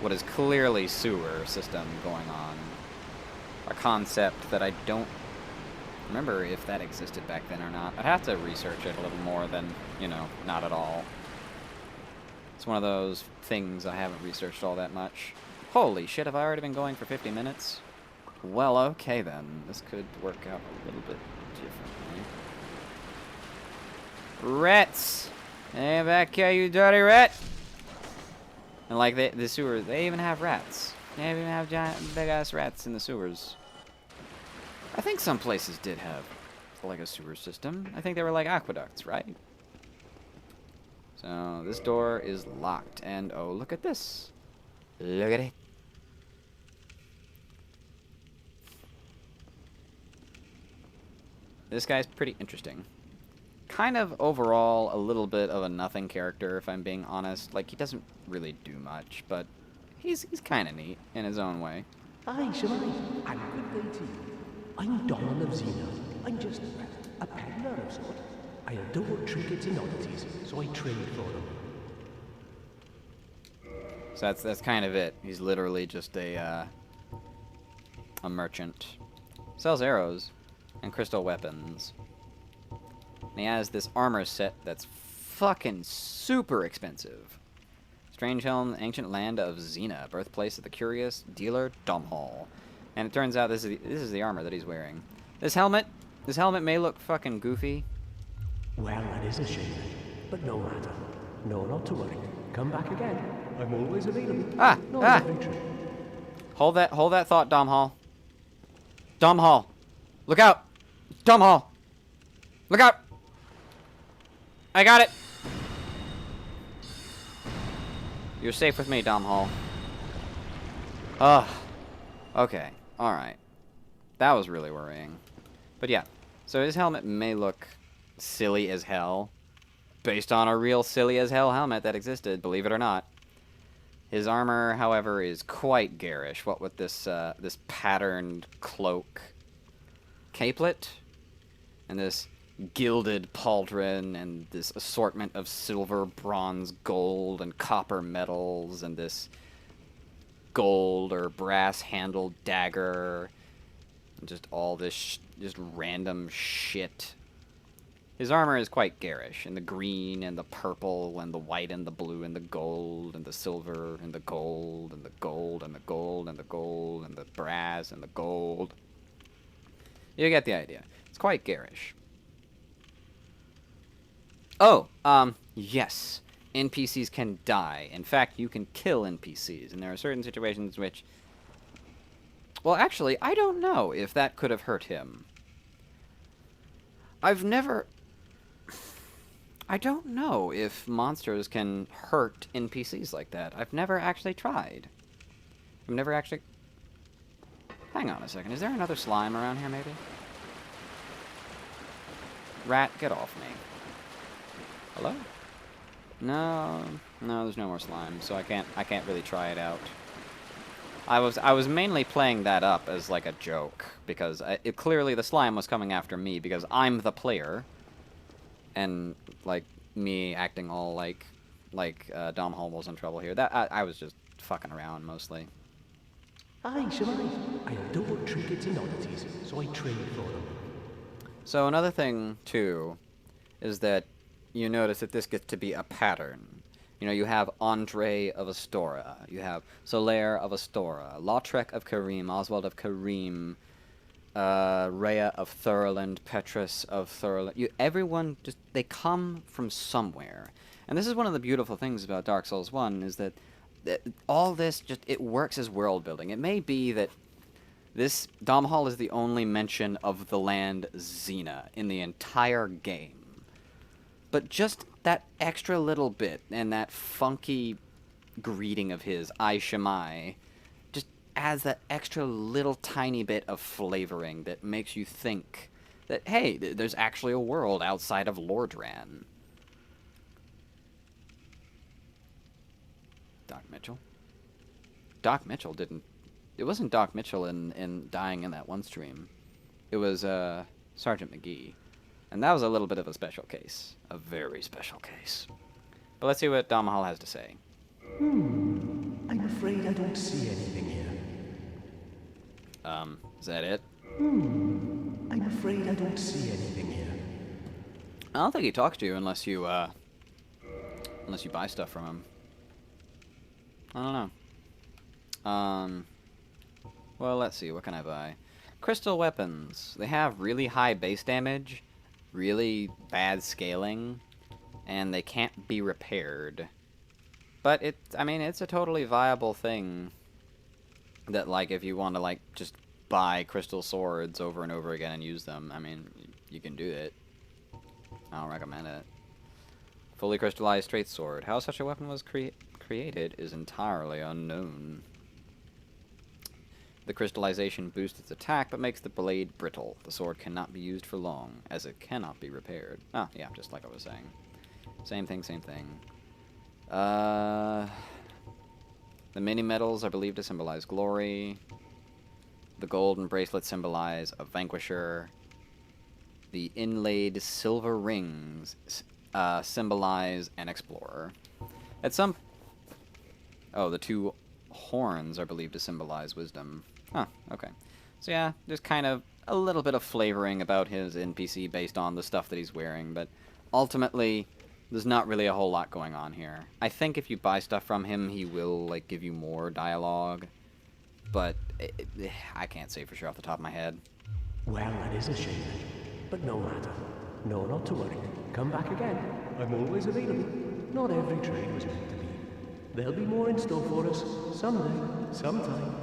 [SPEAKER 1] what is clearly sewer system going on. A concept that I don't remember if that existed back then or not. I'd have to research it a little more than, you know, not at all. It's one of those things I haven't researched all that much. Holy shit, have I already been going for 50 minutes? Well, okay then. This could work out a little bit differently. Rats! Hey, back here, you dirty rat! And like the sewer, they even have rats. They even have giant, big-ass rats in the sewers. I think some places did have like a sewer system. I think they were like aqueducts, right? So this door is locked, and oh, look at this. Look at it. This guy's pretty interesting. Kind of overall a little bit of a nothing character, if I'm being honest. Like, he doesn't really do much, but he's kind of neat in his own way.
[SPEAKER 3] Hi, Shemai, and good day to you. I'm Donald of Xena. I'm just a peddler of sort. I adore trinkets and oddities, so I trade for them.
[SPEAKER 1] So that's kind of it. He's literally just a merchant. Sells arrows and crystal weapons. And he has this armor set that's fucking super expensive. It's Strange helm, ancient land of Xena, birthplace of the curious dealer Domhall. And it turns out this is the armor that he's wearing. This helmet may look fucking goofy.
[SPEAKER 3] Well, that is a shame, but no matter. No, not to worry. Come back again. I'm always available. Not a victory.
[SPEAKER 1] Hold that thought, Domhall. Domhall, look out! Domhall, look out! I got it. You're safe with me, Domhall. Ugh. Okay. All right. That was really worrying. But yeah. So his helmet may look silly as hell, based on a real silly as hell helmet that existed, believe it or not. His armor, however, is quite garish. What with this this patterned cloak, capelet, and this gilded pauldron, and this assortment of silver, bronze, gold, and copper metals, and this gold or brass-handled dagger, and just all this just random shit. His armor is quite garish, in the green, and the purple, and the white, and the blue, and the gold, and the silver, and the gold, and the gold, and the gold, and the gold, and the brass, and the gold. You get the idea. It's quite garish. Oh, yes. NPCs can die. In fact, you can kill NPCs, and there are certain situations which... Well, actually, I don't know if that could have hurt him. I don't know if monsters can hurt NPCs like that. I've never actually tried. I've never actually... Hang on a second. Is there another slime around here, maybe? Rat, get off me. Hello? No, there's no more slime, so I can't really try it out. I was mainly playing that up as like a joke because clearly the slime was coming after me because I'm the player, and like me acting all like Domhall was in trouble here. That I was just fucking around mostly.
[SPEAKER 3] Aye, shall I adore trinkets and oddities, so I trade for them.
[SPEAKER 1] So another thing too is that you notice that this gets to be a pattern. You know, you have Andre of Astora, you have Solaire of Astora, Lautrec of Karim, Oswald of Karim, Rhea of Thurland, Petrus of Thurland. Everyone just, they come from somewhere. And this is one of the beautiful things about Dark Souls 1, is that all this just, it works as world building. It may be that this Domhall is the only mention of the land Xena in the entire game. But just that extra little bit and that funky greeting of his, I Shemai, just adds that extra little tiny bit of flavoring that makes you think that, hey, there's actually a world outside of Lordran. Doc Mitchell? Doc Mitchell didn't... It wasn't Doc Mitchell in dying in that one stream. It was Sergeant McGee. And that was a little bit of a special case. A very special case. But let's see what Domhall has to say.
[SPEAKER 3] I'm afraid I don't see anything here.
[SPEAKER 1] Is that it?
[SPEAKER 3] I'm afraid I don't see anything here.
[SPEAKER 1] I don't think he talks to you unless you buy stuff from him. I don't know. Well, let's see. What can I buy? Crystal weapons. They have really high base damage, really bad scaling, and they can't be repaired. But I mean, it's a totally viable thing that, like, if you want to, like, just buy crystal swords over and over again and use them, I mean, you can do it. I don't recommend it. Fully crystallized straight sword. How such a weapon was created is entirely unknown. The crystallization boosts its attack, but makes the blade brittle. The sword cannot be used for long, as it cannot be repaired. Ah, yeah, just like I was saying. Same thing, same thing. The mini-medals are believed to symbolize glory. The golden bracelets symbolize a vanquisher. The inlaid silver rings symbolize an explorer. At some... Oh, the two horns are believed to symbolize wisdom. Huh, okay. So yeah, there's kind of a little bit of flavoring about his NPC based on the stuff that he's wearing, but ultimately, There's not really a whole lot going on here. I think if you buy stuff from him, he will, like, give you more dialogue. But I can't say for sure off the top of my head.
[SPEAKER 3] Well, that is a shame. But no matter. No, not to worry. Come back again. I'm always available. Not every trade was meant to be. There'll be more in store for us. Someday. Sometime.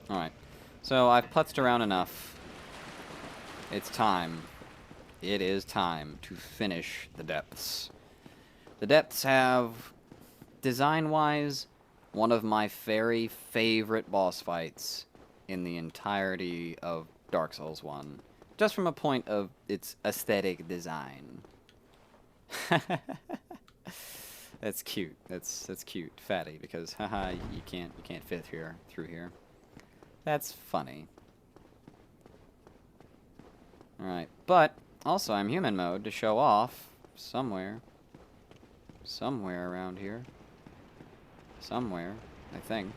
[SPEAKER 1] Alright. So I've putzed around enough. It's time. It is time to finish the depths. The depths have, design-wise, one of my very favorite boss fights in the entirety of Dark Souls 1. Just from a point of its aesthetic design. That's cute. That's cute, fatty, because haha, you can't fit through here. That's funny. Alright, but also I'm human mode to show off somewhere around here. Somewhere, I think.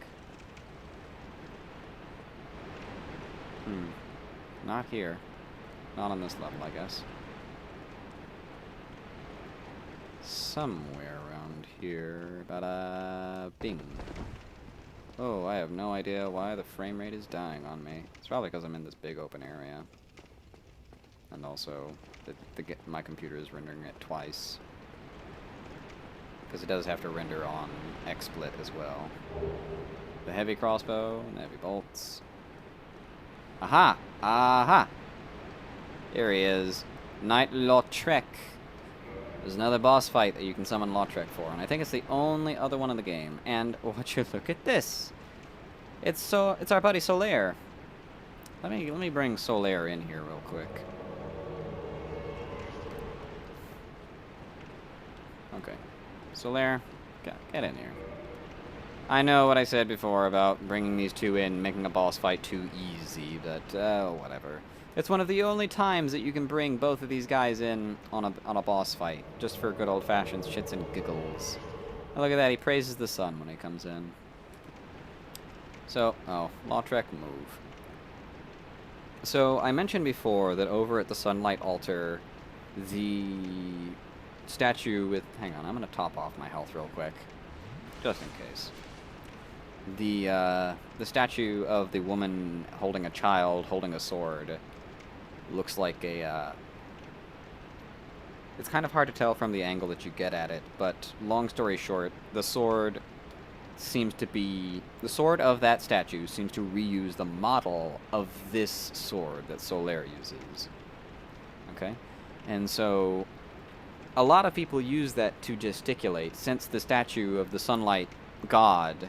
[SPEAKER 1] Not here. Not on this level, I guess. Somewhere around here. Bada bing. Oh, I have no idea why the frame rate is dying on me. It's probably because I'm in this big open area. And also, my computer is rendering it twice. Because it does have to render on XSplit as well. The heavy crossbow and the heavy bolts. Aha! Aha! Here he is. Knight Lautrec. There's another boss fight that you can summon Lautrec for, and I think it's the only other one in the game. And would you look at this? It's our buddy Solaire. Let me bring Solaire in here real quick. Okay. Solaire, get in here. I know what I said before about bringing these two in, making a boss fight too easy, but whatever. It's one of the only times that you can bring both of these guys in on a boss fight, just for good old-fashioned shits and giggles. And look at that, he praises the sun when he comes in. So, Lautrec move. So, I mentioned before that over at the Sunlight Altar, the statue with... Hang on, I'm gonna top off my health real quick, just in case. The statue of the woman holding a child, holding a sword, looks like a, it's kind of hard to tell from the angle that you get at it, but long story short, the sword of that statue seems to reuse the model of this sword that Solaire uses. Okay? And so, a lot of people use that to gesticulate, since the statue of the Sunlight God,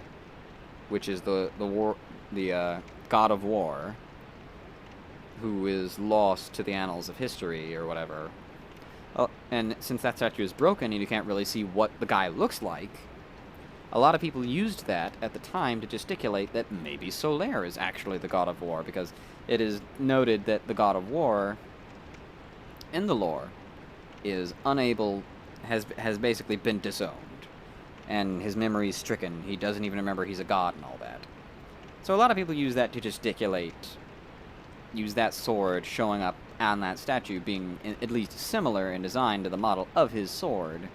[SPEAKER 1] which is the god of war, who is lost to the annals of history or whatever. And since that statue is broken and you can't really see what the guy looks like, a lot of people used that at the time to gesticulate that maybe Solaire is actually the god of war, because it is noted that the god of war in the lore is unable, has basically been disowned, and his memory is stricken. He doesn't even remember he's a god and all that. So a lot of people use that to gesticulate, use that sword showing up on that statue being at least similar in design to the model of his sword.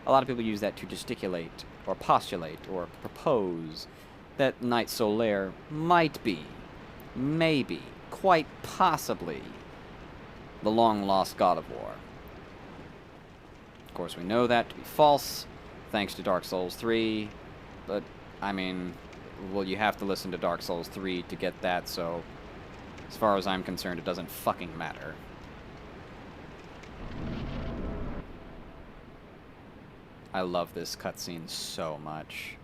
[SPEAKER 1] A lot of people use that to gesticulate or postulate or propose that Knight Solaire might be, maybe, quite possibly, the long-lost god of war. Of course, we know that to be false, thanks to Dark Souls 3, but, I mean, well, you have to listen to Dark Souls 3 to get that, so as far as I'm concerned, it doesn't fucking matter. I love this cutscene so much.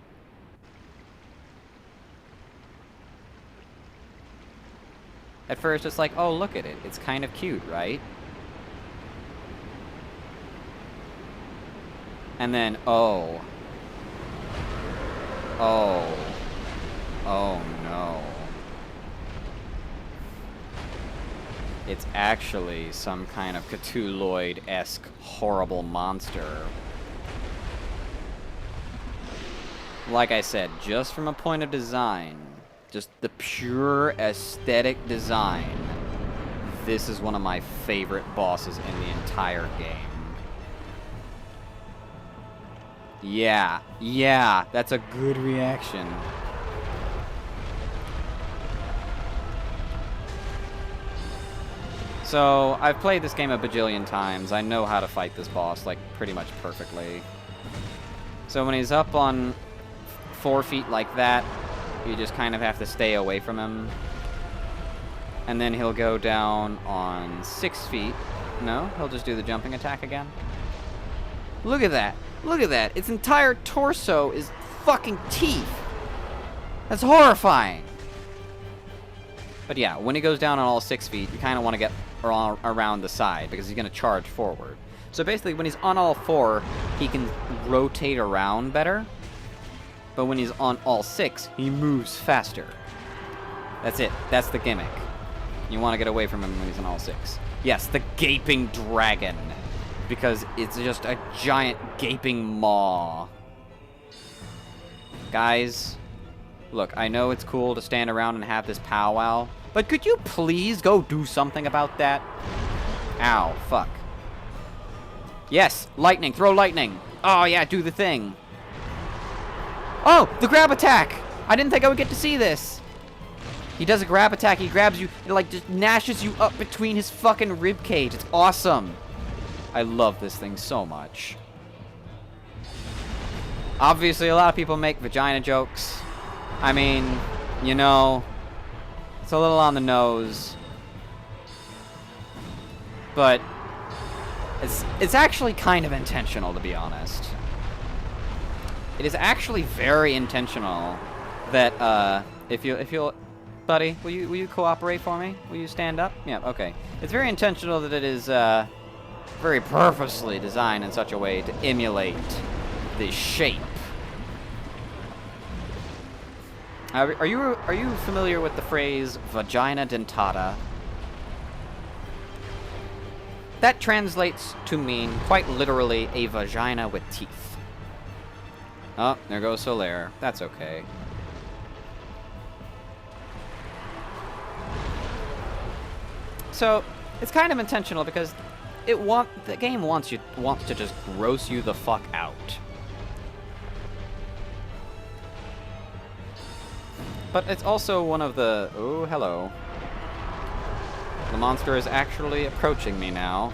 [SPEAKER 1] At first, it's like, oh, look at it. It's kind of cute, right? And then, oh. Oh. Oh, no. It's actually some kind of Cthulhuoid-esque horrible monster. Like I said, just from a point of design, just the pure aesthetic design, this is one of my favorite bosses in the entire game. Yeah, yeah, that's a good reaction. So, I've played this game a bajillion times. I know how to fight this boss, like, pretty much perfectly. So when he's up on 4 feet like that, you just kind of have to stay away from him. And then he'll go down on 6 feet. No, he'll just do the jumping attack again. Look at that. Look at that. Its entire torso is fucking teeth. That's horrifying. But yeah, when he goes down on all 6 feet, you kind of want to get around the side because he's going to charge forward. So basically, when he's on all 4, he can rotate around better. But when he's on all 6, he moves faster. That's it. That's the gimmick. You want to get away from him when he's on all 6. Yes, the gaping dragon. Because it's just a giant gaping maw. Guys, look, I know it's cool to stand around and have this powwow, but could you please go do something about that? Ow, fuck. Yes, lightning, throw lightning. Oh yeah, do the thing. Oh, the grab attack! I didn't think I would get to see this. He does a grab attack, he grabs you, and like just gnashes you up between his fucking rib cage. It's awesome. I love this thing so much. Obviously, a lot of people make vagina jokes. I mean, you know, it's a little on the nose. But it's actually kind of intentional, to be honest. It is actually very intentional that if you'll buddy, will you cooperate for me? Will you stand up? Yeah, okay. It's very intentional that it is very purposely designed in such a way to emulate the shape. Are you familiar with the phrase vagina dentata? That translates to mean quite literally a vagina with teeth. Oh, there goes Solaire. That's okay. So it's kind of intentional because the game wants to just gross you the fuck out. But it's also one of the... Oh, hello. The monster is actually approaching me now.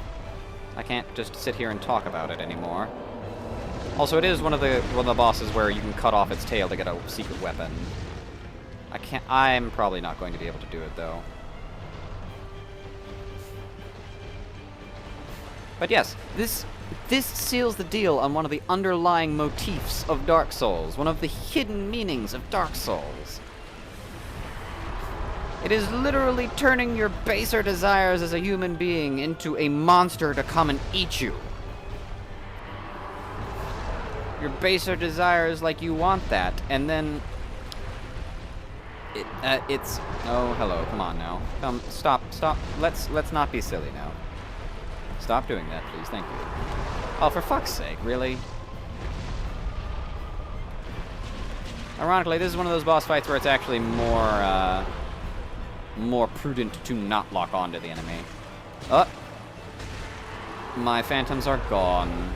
[SPEAKER 1] I can't just sit here and talk about it anymore. Also, it is one of the bosses where you can cut off its tail to get a secret weapon. I'm probably not going to be able to do it, though. But yes, this seals the deal on one of the underlying motifs of Dark Souls, one of the hidden meanings of Dark Souls. It is literally turning your baser desires as a human being into a monster to come and eat you. Your baser desires like you want that, and then... it's... Oh, hello, come on now. Stop. Let's not be silly now. Stop doing that, please. Thank you. Oh, for fuck's sake, really? Ironically, this is one of those boss fights where it's actually more prudent to not lock onto the enemy. My phantoms are gone.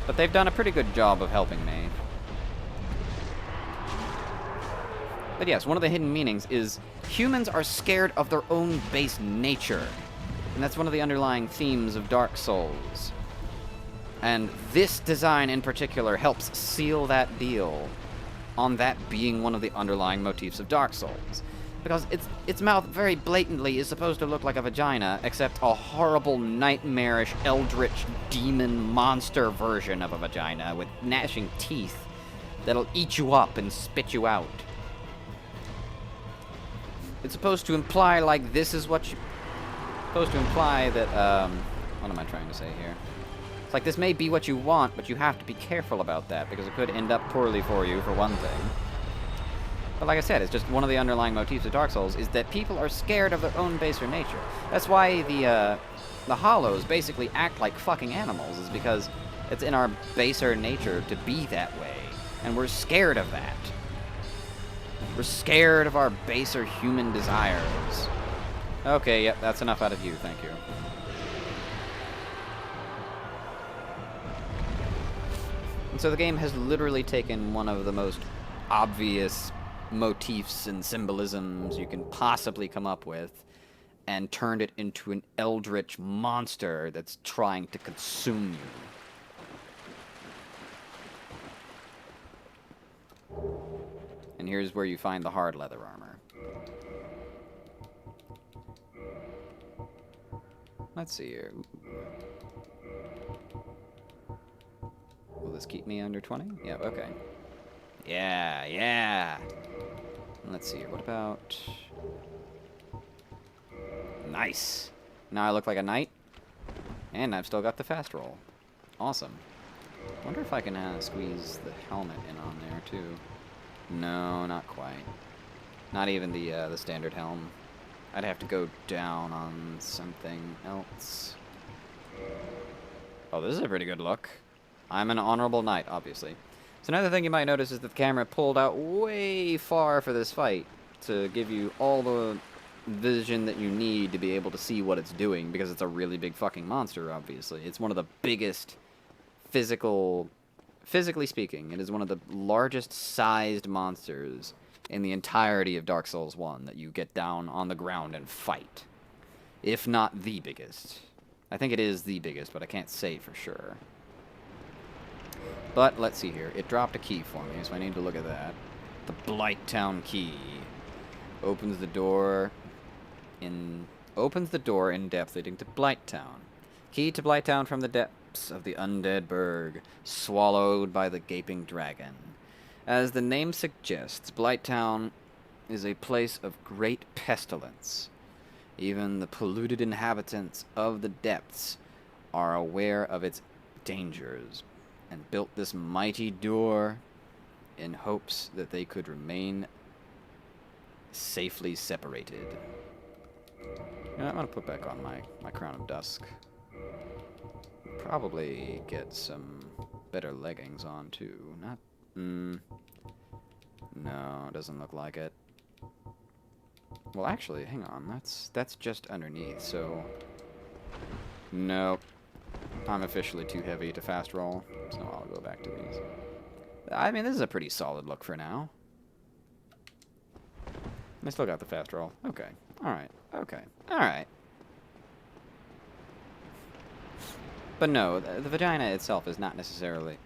[SPEAKER 1] But they've done a pretty good job of helping me. But yes, one of the hidden meanings is humans are scared of their own base nature. And that's one of the underlying themes of Dark Souls. And this design in particular helps seal that deal on that being one of the underlying motifs of Dark Souls. Because its mouth very blatantly is supposed to look like a vagina, except a horrible, nightmarish, eldritch, demon monster version of a vagina with gnashing teeth that'll eat you up and spit you out. It's supposed to imply, like, this is what you... supposed to imply that, what am I trying to say here? It's like, this may be what you want, but you have to be careful about that, because it could end up poorly for you, for one thing. But like I said, it's just one of the underlying motifs of Dark Souls is that people are scared of their own baser nature. That's why the Hollows basically act like fucking animals, is because it's in our baser nature to be that way. And we're scared of that. We're scared of our baser human desires. Okay, yep, that's enough out of you, thank you. And so the game has literally taken one of the most obvious motifs and symbolisms you can possibly come up with and turned it into an eldritch monster that's trying to consume you. And here's where you find the hard leather armor. Let's see here. Will this keep me under 20? Yeah, okay. Yeah, yeah. Let's see here. What about... Nice. Now I look like a knight. And I've still got the fast roll. Awesome. Wonder if I can squeeze the helmet in on there, too. No, not quite. Not even the standard helm. I'd have to go down on something else. Oh, this is a pretty good look. I'm an honorable knight, obviously. So another thing you might notice is that the camera pulled out way far for this fight to give you all the vision that you need to be able to see what it's doing, because it's a really big fucking monster, obviously. It's one of the biggest physically speaking, it is one of the largest sized monsters in the entirety of Dark Souls 1 that you get down on the ground and fight. If not the biggest. I think it is the biggest, but I can't say for sure. But let's see here. It dropped a key for me, so I need to look at that. The Blighttown key. Opens the door in depth leading to Blighttown. Key to Blighttown from the depths of the undead burg, swallowed by the gaping dragon. As the name suggests, Blighttown is a place of great pestilence. Even the polluted inhabitants of the depths are aware of its dangers, and built this mighty door in hopes that they could remain safely separated. You know, I'm going to put back on my Crown of Dusk. Probably get some better leggings on, too. Not... no, it doesn't look like it. Well, actually, hang on. That's just underneath, so... Nope. I'm officially too heavy to fast roll, so I'll go back to these. I mean, this is a pretty solid look for now. I still got the fast roll. Okay. Alright. Okay. Alright. But no, the vagina itself is not necessarily...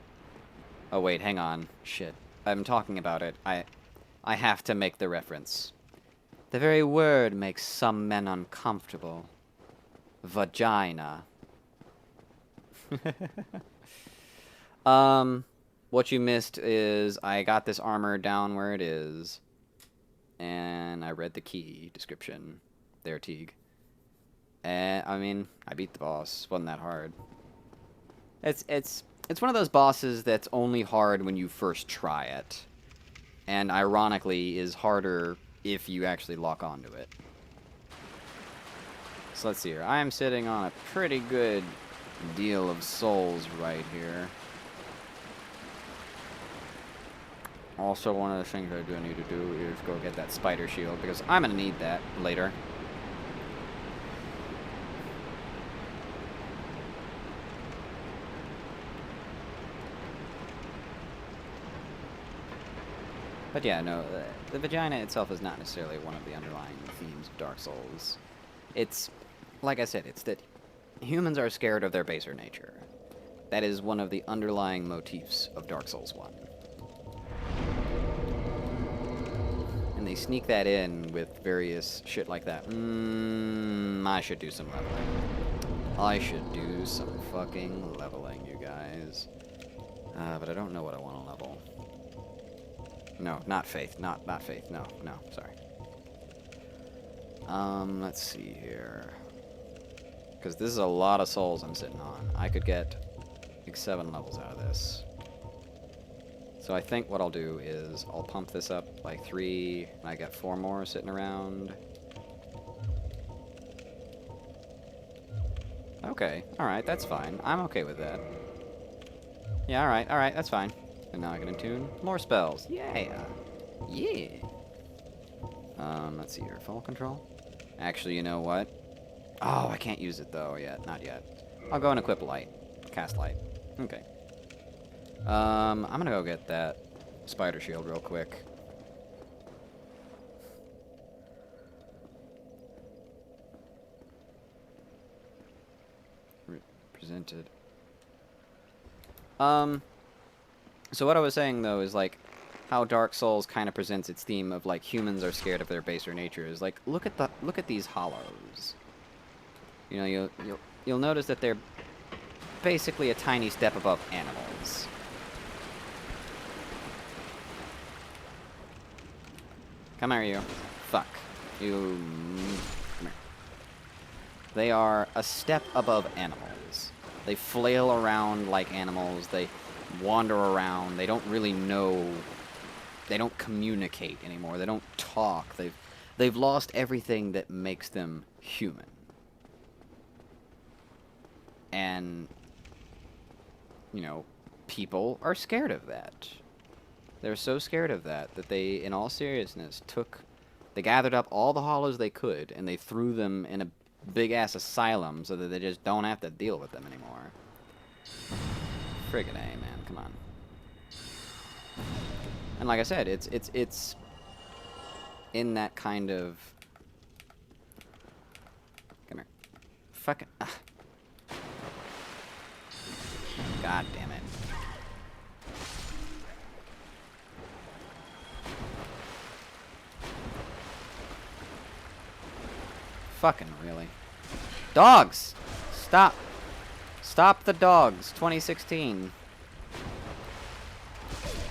[SPEAKER 1] Oh, wait, hang on. Shit. I'm talking about it. I have to make the reference. The very word makes some men uncomfortable. Vagina. What you missed is I got this armor down where it is, and I read the key description. There, Teague. And, I mean, I beat the boss. Wasn't that hard. It's one of those bosses that's only hard when you first try it. And ironically is harder if you actually lock onto it. So let's see here. I am sitting on a pretty good deal of souls right here. Also, one of the things I do need to do is go get that spider shield, because I'm going to need that later. But yeah, no, the vagina itself is not necessarily one of the underlying themes of Dark Souls. It's, like I said, it's that humans are scared of their baser nature. That is one of the underlying motifs of Dark Souls 1. And they sneak that in with various shit like that. I should do some leveling. I should do some fucking leveling, you guys. But I don't know what I want to level. No, not faith. Not faith. No, sorry. Let's see here. Because this is a lot of souls I'm sitting on. I could get like 7 levels out of this. So I think what I'll do is I'll pump this up by 3, and I got 4 more sitting around. Okay, alright, that's fine. I'm okay with that. Yeah, alright, that's fine. And now I can attune more spells. Yeah! Yeah! Let's see here. Full control? Actually, you know what? Oh, I can't use it though yet. Not yet. I'll go and equip light. Cast light. Okay. I'm gonna go get that spider shield real quick. Presented. So what I was saying though is like how Dark Souls kind of presents its theme of like humans are scared of their baser nature is like look at these hollows. You know, you'll notice that they're basically a tiny step above animals. Come here, you. Fuck. You. Come here. They are a step above animals. They flail around like animals. They wander around. They don't really know. They don't communicate anymore. They don't talk. They've lost everything that makes them human. And, you know, people are scared of that. They're so scared of that they, in all seriousness, they gathered up all the hollows they could and they threw them in a big-ass asylum so that they just don't have to deal with them anymore. Friggin' A, man. Come on. And like I said, it's in that kind of... Come here. Fucking... God damn it. Fucking really. Dogs! Stop. Stop the dogs. 2016.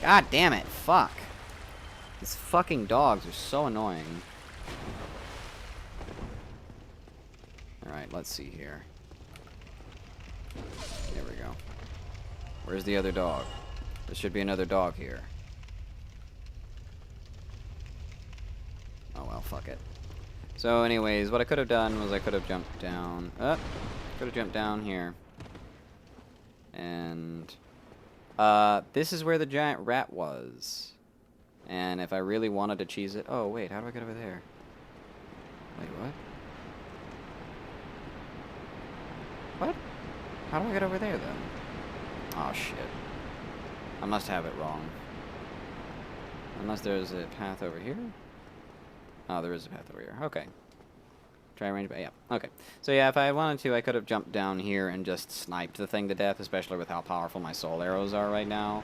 [SPEAKER 1] God damn it. Fuck. These fucking dogs are so annoying. Alright, let's see here. There we go. Where's the other dog? There should be another dog here. Oh well, fuck it. So anyways, what I could have done was I could have jumped down. Could have jumped down here. And this is where the giant rat was. And if I really wanted to cheese it... Oh, wait, how do I get over there? Wait, what? What? How do I get over there, then? Oh, shit. I must have it wrong. Unless there's a path over here? Oh, there is a path over here. Okay. Try range, yeah. Okay. So yeah, if I wanted to, I could have jumped down here and just sniped the thing to death, especially with how powerful my soul arrows are right now.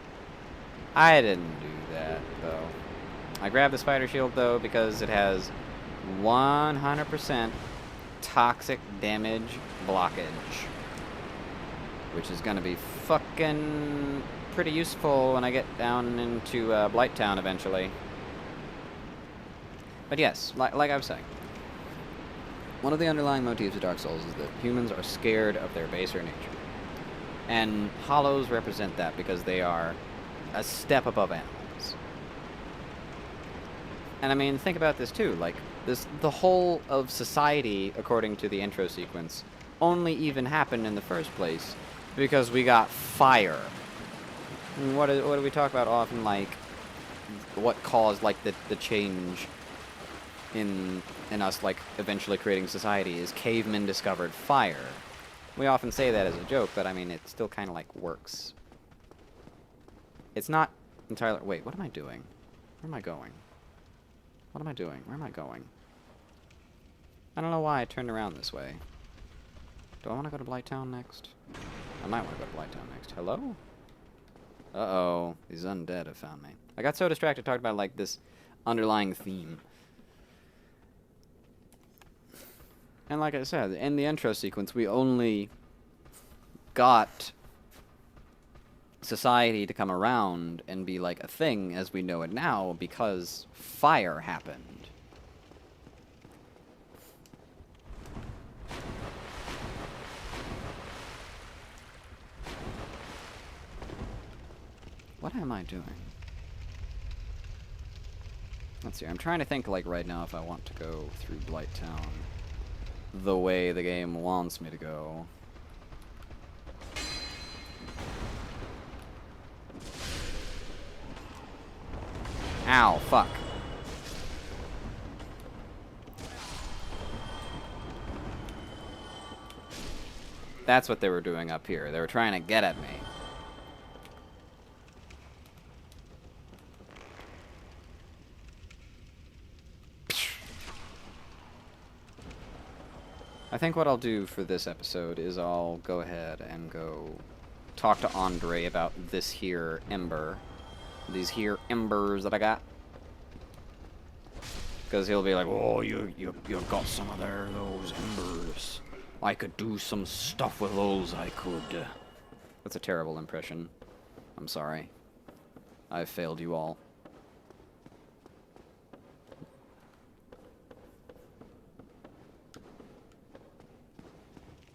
[SPEAKER 1] I didn't do that, though. I grabbed the spider shield, though, because it has 100% toxic damage blockage. Which is going to be fucking pretty useful when I get down into Blighttown eventually. But yes, like I was saying, one of the underlying motifs of Dark Souls is that humans are scared of their baser nature. And hollows represent that because they are a step above animals. And I mean, think about this too, like, the whole of society, according to the intro sequence, only even happened in the first place because we got fire. And what do we talk about often, like, what caused, like, the change in us, like, eventually creating society is cavemen discovered fire. We often say that as a joke, but, I mean, it still kind of, like, works. It's not entirely... Wait, what am I doing? Where am I going? What am I doing? Where am I going? I don't know why I turned around this way. Do I want to go to Blighttown next? I might want to go to Blighttown next. Hello? Uh-oh. These undead have found me. I got so distracted talking about, like, this underlying theme. And like I said, in the intro sequence, we only got society to come around and be like a thing as we know it now because fire happened. What am I doing? Let's see, I'm trying to think, like, right now if I want to go through Blighttown the way the game wants me to go. Ow, fuck. That's what they were doing up here. They were trying to get at me. I think what I'll do for this episode is I'll go ahead and go talk to Andre about this here ember. These here embers that I got. Because he'll be like, oh, you got some of those embers. I could do some stuff with those, I could. That's a terrible impression. I'm sorry. I've failed you all.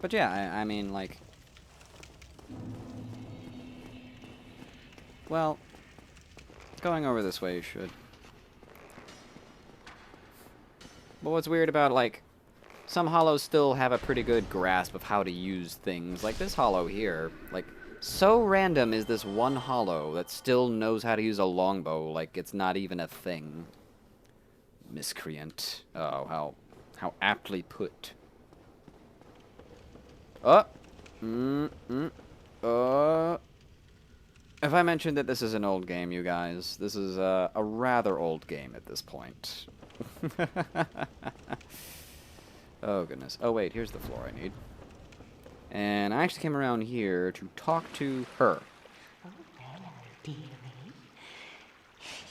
[SPEAKER 1] But yeah, I mean, like... Well, going over this way should... But what's weird about, like, some hollows still have a pretty good grasp of how to use things. Like this hollow here, like, so random is this one hollow that still knows how to use a longbow like it's not even a thing. Miscreant. Oh, how aptly put. Oh! If I mentioned that this is an old game, you guys, this is a rather old game at this point. Oh, goodness. Oh, wait, here's the floor I need. And I actually came around here to talk to her.
[SPEAKER 4] Oh, hello, dearie.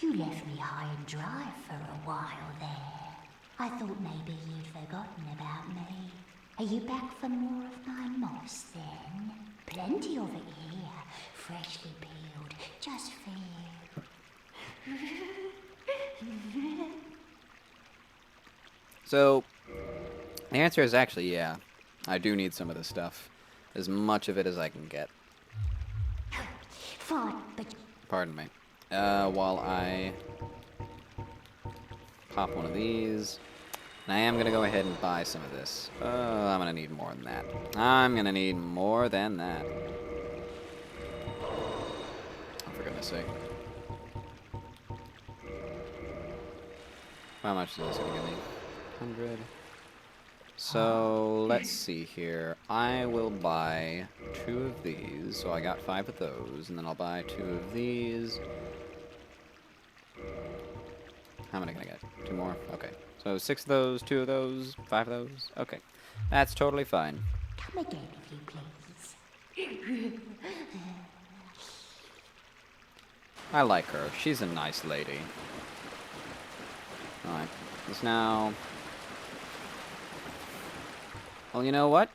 [SPEAKER 4] You left me high and dry for a while there. I thought maybe you'd forgotten about me. Are you back for more of my moss, then? Plenty of it here, freshly peeled, just for you.
[SPEAKER 1] So, the answer is actually yeah. I do need some of this stuff. As much of it as I can get.
[SPEAKER 4] Fine, but...
[SPEAKER 1] Pardon me. While I pop one of these. And I am going to go ahead and buy some of this. I'm going to need more than that. I'm going to need more than that. Oh, for goodness sake. How much is this going to give me? 100. So, let's see here. I will buy 2 of these. So I got 5 of those. And then I'll buy 2 of these. How many can I get? 2 more? Okay. So 6 of those, 2 of those, 5 of those. Okay. That's totally fine.
[SPEAKER 4] Come again, if you please.
[SPEAKER 1] I like her. She's a nice lady. Alright. It's now... Well, you know what?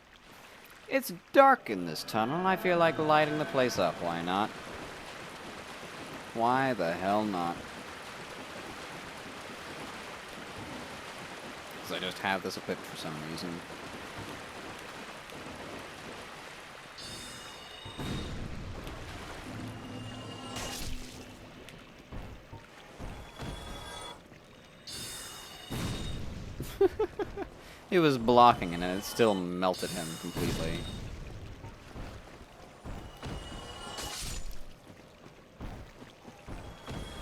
[SPEAKER 1] It's dark in this tunnel, and I feel like lighting the place up. Why not? Why the hell not? Because I just have this equipped for some reason. He was blocking it, and it still melted him completely.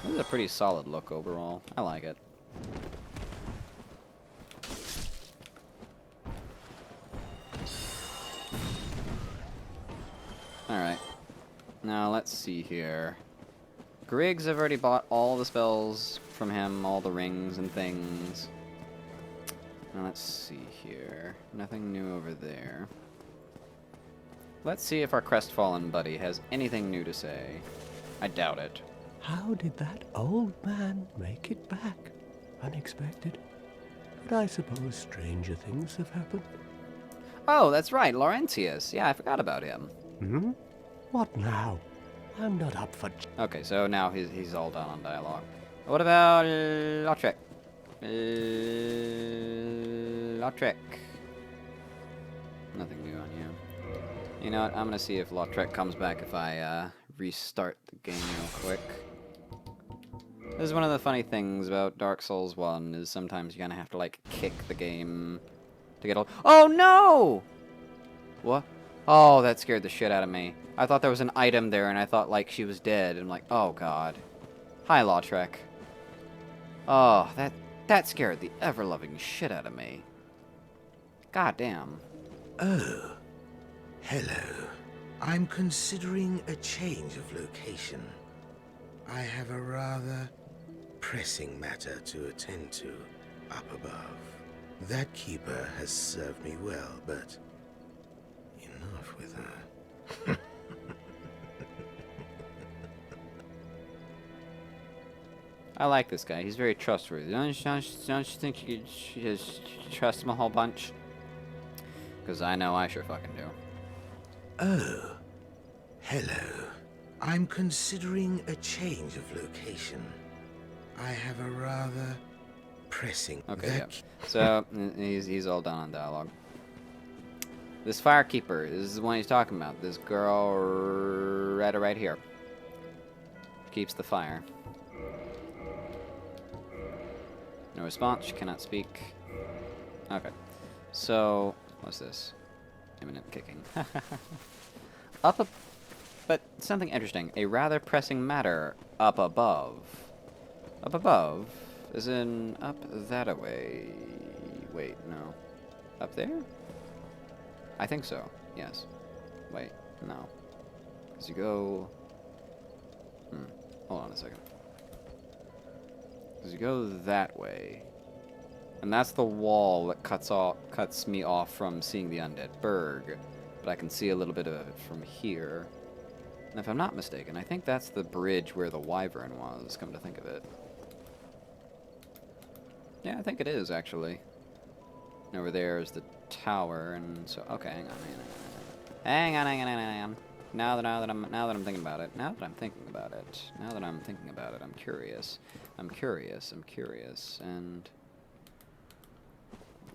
[SPEAKER 1] This is a pretty solid look overall. I like it. Alright. Now, let's see here. Griggs, I've already bought all the spells from him, all the rings and things. Now, let's see here. Nothing new over there. Let's see if our crestfallen buddy has anything new to say. I doubt it.
[SPEAKER 3] How did that old man make it back? Unexpected. But I suppose stranger things have happened.
[SPEAKER 1] Oh, that's right, Laurentius. Yeah, I forgot about him.
[SPEAKER 3] Hmm? What now? I'm not up for...
[SPEAKER 1] Okay, so now he's all done on dialogue. What about Lautrec? Lautrec. Nothing new on you. You know what? I'm gonna see if Lautrec comes back if I restart the game real quick. This is one of the funny things about Dark Souls 1 is sometimes you kind of have to like kick the game to get all. Oh no! What? Oh, that scared the shit out of me. I thought there was an item there, and I thought like she was dead. I'm like, oh god. Hi, Lautrec. Oh, that scared the ever-loving shit out of me. God damn.
[SPEAKER 5] Oh, hello. I'm considering a change of location. I have a rather pressing matter to attend to up above. That keeper has served me well, but enough with her.
[SPEAKER 1] I like this guy. He's very trustworthy. Don't you think you should just trust him a whole bunch? Because I know I sure fucking do.
[SPEAKER 5] Oh, hello. I'm considering a change of location. I have a rather pressing...
[SPEAKER 1] Okay, yeah. So, he's all done on dialogue. This firekeeper, this is the one he's talking about. This girl right here. Keeps the fire. No response, she cannot speak. Okay. So, what's this? Imminent kicking. But something interesting. A rather pressing matter up above. Up above? As in, up that-a-way. Wait, no. Up there? I think so, yes. Wait, no. As you go... hold on a second. As you go that way... And that's the wall that cuts me off from seeing the undead burg. But I can see a little bit of it from here. And if I'm not mistaken, I think that's the bridge where the wyvern was, come to think of it. Yeah, I think it is, actually. And over there is the tower, and so... Okay, hang on. Now that I'm thinking about it, I'm curious, and...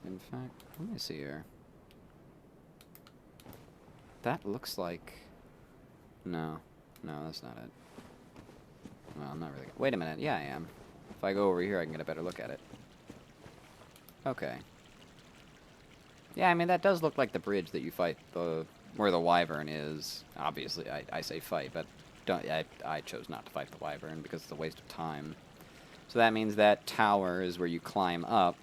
[SPEAKER 1] In fact, let me see here. That looks like... No, that's not it. Well, I'm not really... Wait a minute, yeah, I am. If I go over here, I can get a better look at it. Okay. Yeah, I mean, that does look like the bridge that you fight, where the wyvern is. Obviously, I say fight, but I chose not to fight the wyvern because it's a waste of time. So that means that tower is where you climb up,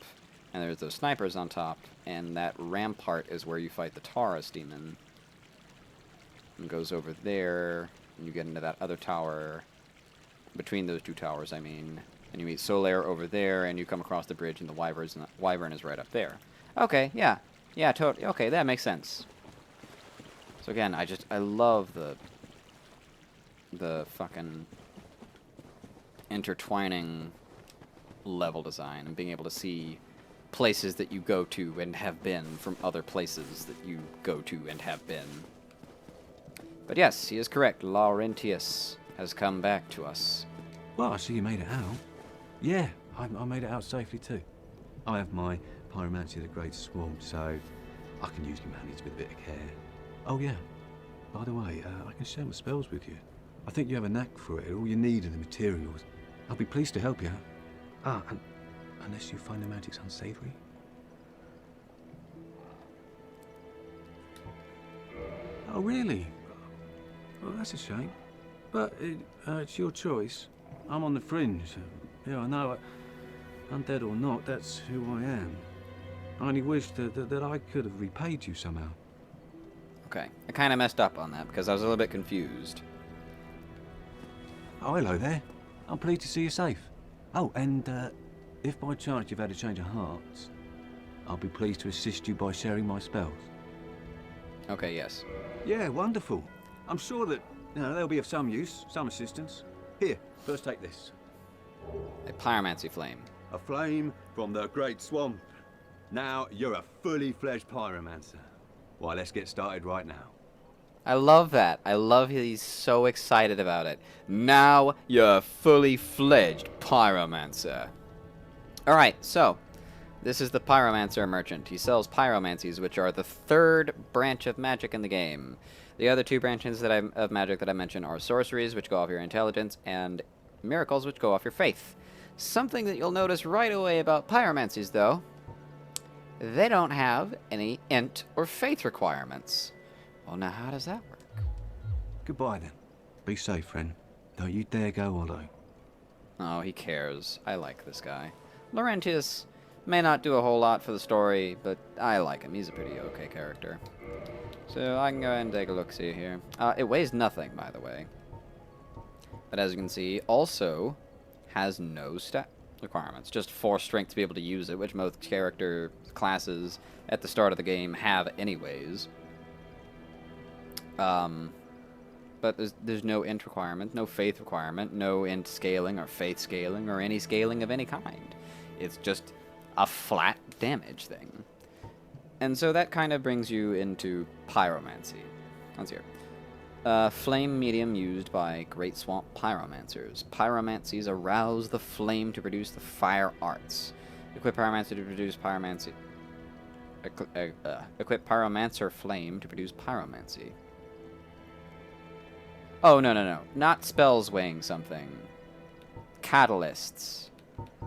[SPEAKER 1] and there's those snipers on top, and that rampart is where you fight the Taurus demon. And goes over there, and you get into that other tower, between those two towers, I mean, and you meet Solaire over there, and you come across the bridge, and the wyvern is right up there. Okay, yeah, totally. Okay, that makes sense. So again, I love the fucking intertwining level design and being able to see places that you go to and have been from other places that you go to and have been. But yes, he is correct. Laurentius has come back to us.
[SPEAKER 2] Well, I see you made it out. Yeah, I made it out safely too. I have my pyromancy of the Great Swarm, so I can usually manage with a bit of care. Oh yeah, by the way, I can share my spells with you. I think you have a knack for it. All you need are the materials. I'll be pleased to help you. And unless you find the magic's unsavory. Oh really? Well, that's a shame. But it's your choice. I'm on the fringe. Yeah, I know. Undead or not, that's who I am. I only wish that I could have repaid you somehow.
[SPEAKER 1] Okay, I kind of messed up on that because I was a little bit confused.
[SPEAKER 2] Oh, hello there. I'm pleased to see you safe. Oh, and if by chance you've had a change of hearts, I'll be pleased to assist you by sharing my spells.
[SPEAKER 1] Okay, yes.
[SPEAKER 2] Yeah, wonderful. I'm sure that they'll be of some use, some assistance. Here, first take this.
[SPEAKER 1] A pyromancy flame.
[SPEAKER 2] A flame from the Great Swamp. Now you're a fully fledged pyromancer. Why, let's get started right now.
[SPEAKER 1] I love that. I love he's so excited about it. Now you're a fully fledged pyromancer. Alright, so this is the pyromancer merchant. He sells pyromancies, which are the third branch of magic in the game. The other two branches of magic that I mentioned are sorceries, which go off your intelligence, and miracles, which go off your faith. Something that you'll notice right away about pyromancies, though, they don't have any int or faith requirements. Well, now how does that work?
[SPEAKER 2] Goodbye, then. Be safe, friend. Don't you dare go hollow.
[SPEAKER 1] Oh, he cares. I like this guy. Laurentius may not do a whole lot for the story, but I like him. He's a pretty okay character. So I can go ahead and take a look-see here. It weighs nothing, by the way. But as you can see, also has no stat. requirements. Just 4 strength to be able to use it, which most character classes at the start of the game have anyways. But there's no int requirement, no faith requirement, no int scaling or faith scaling or any scaling of any kind. It's just a flat damage thing. And so that kind of brings you into pyromancy. Let's hear. Flame medium used by Great Swamp pyromancers. Pyromancies arouse the flame to produce the fire arts. Equip pyromancer to produce pyromancy. Equip pyromancer flame to produce pyromancy. Oh, no. Not spells weighing something. Catalysts.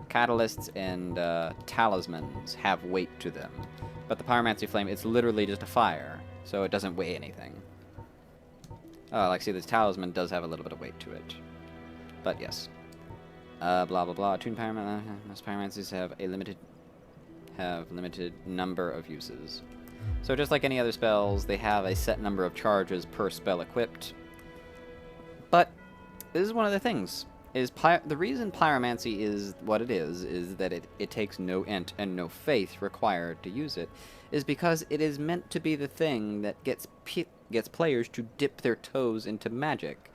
[SPEAKER 1] Catalysts and talismans have weight to them. But the pyromancy flame, it's literally just a fire, so it doesn't weigh anything. Oh, like, see, this talisman does have a little bit of weight to it. But, yes. Blah, blah, blah. Attuned most pyromancies have a limited number of uses. So just like any other spells, they have a set number of charges per spell equipped. But this is one of the things. The reason pyromancy is what it is that it takes no int and no faith required to use it, is because it is meant to be the thing that gets players to dip their toes into magic.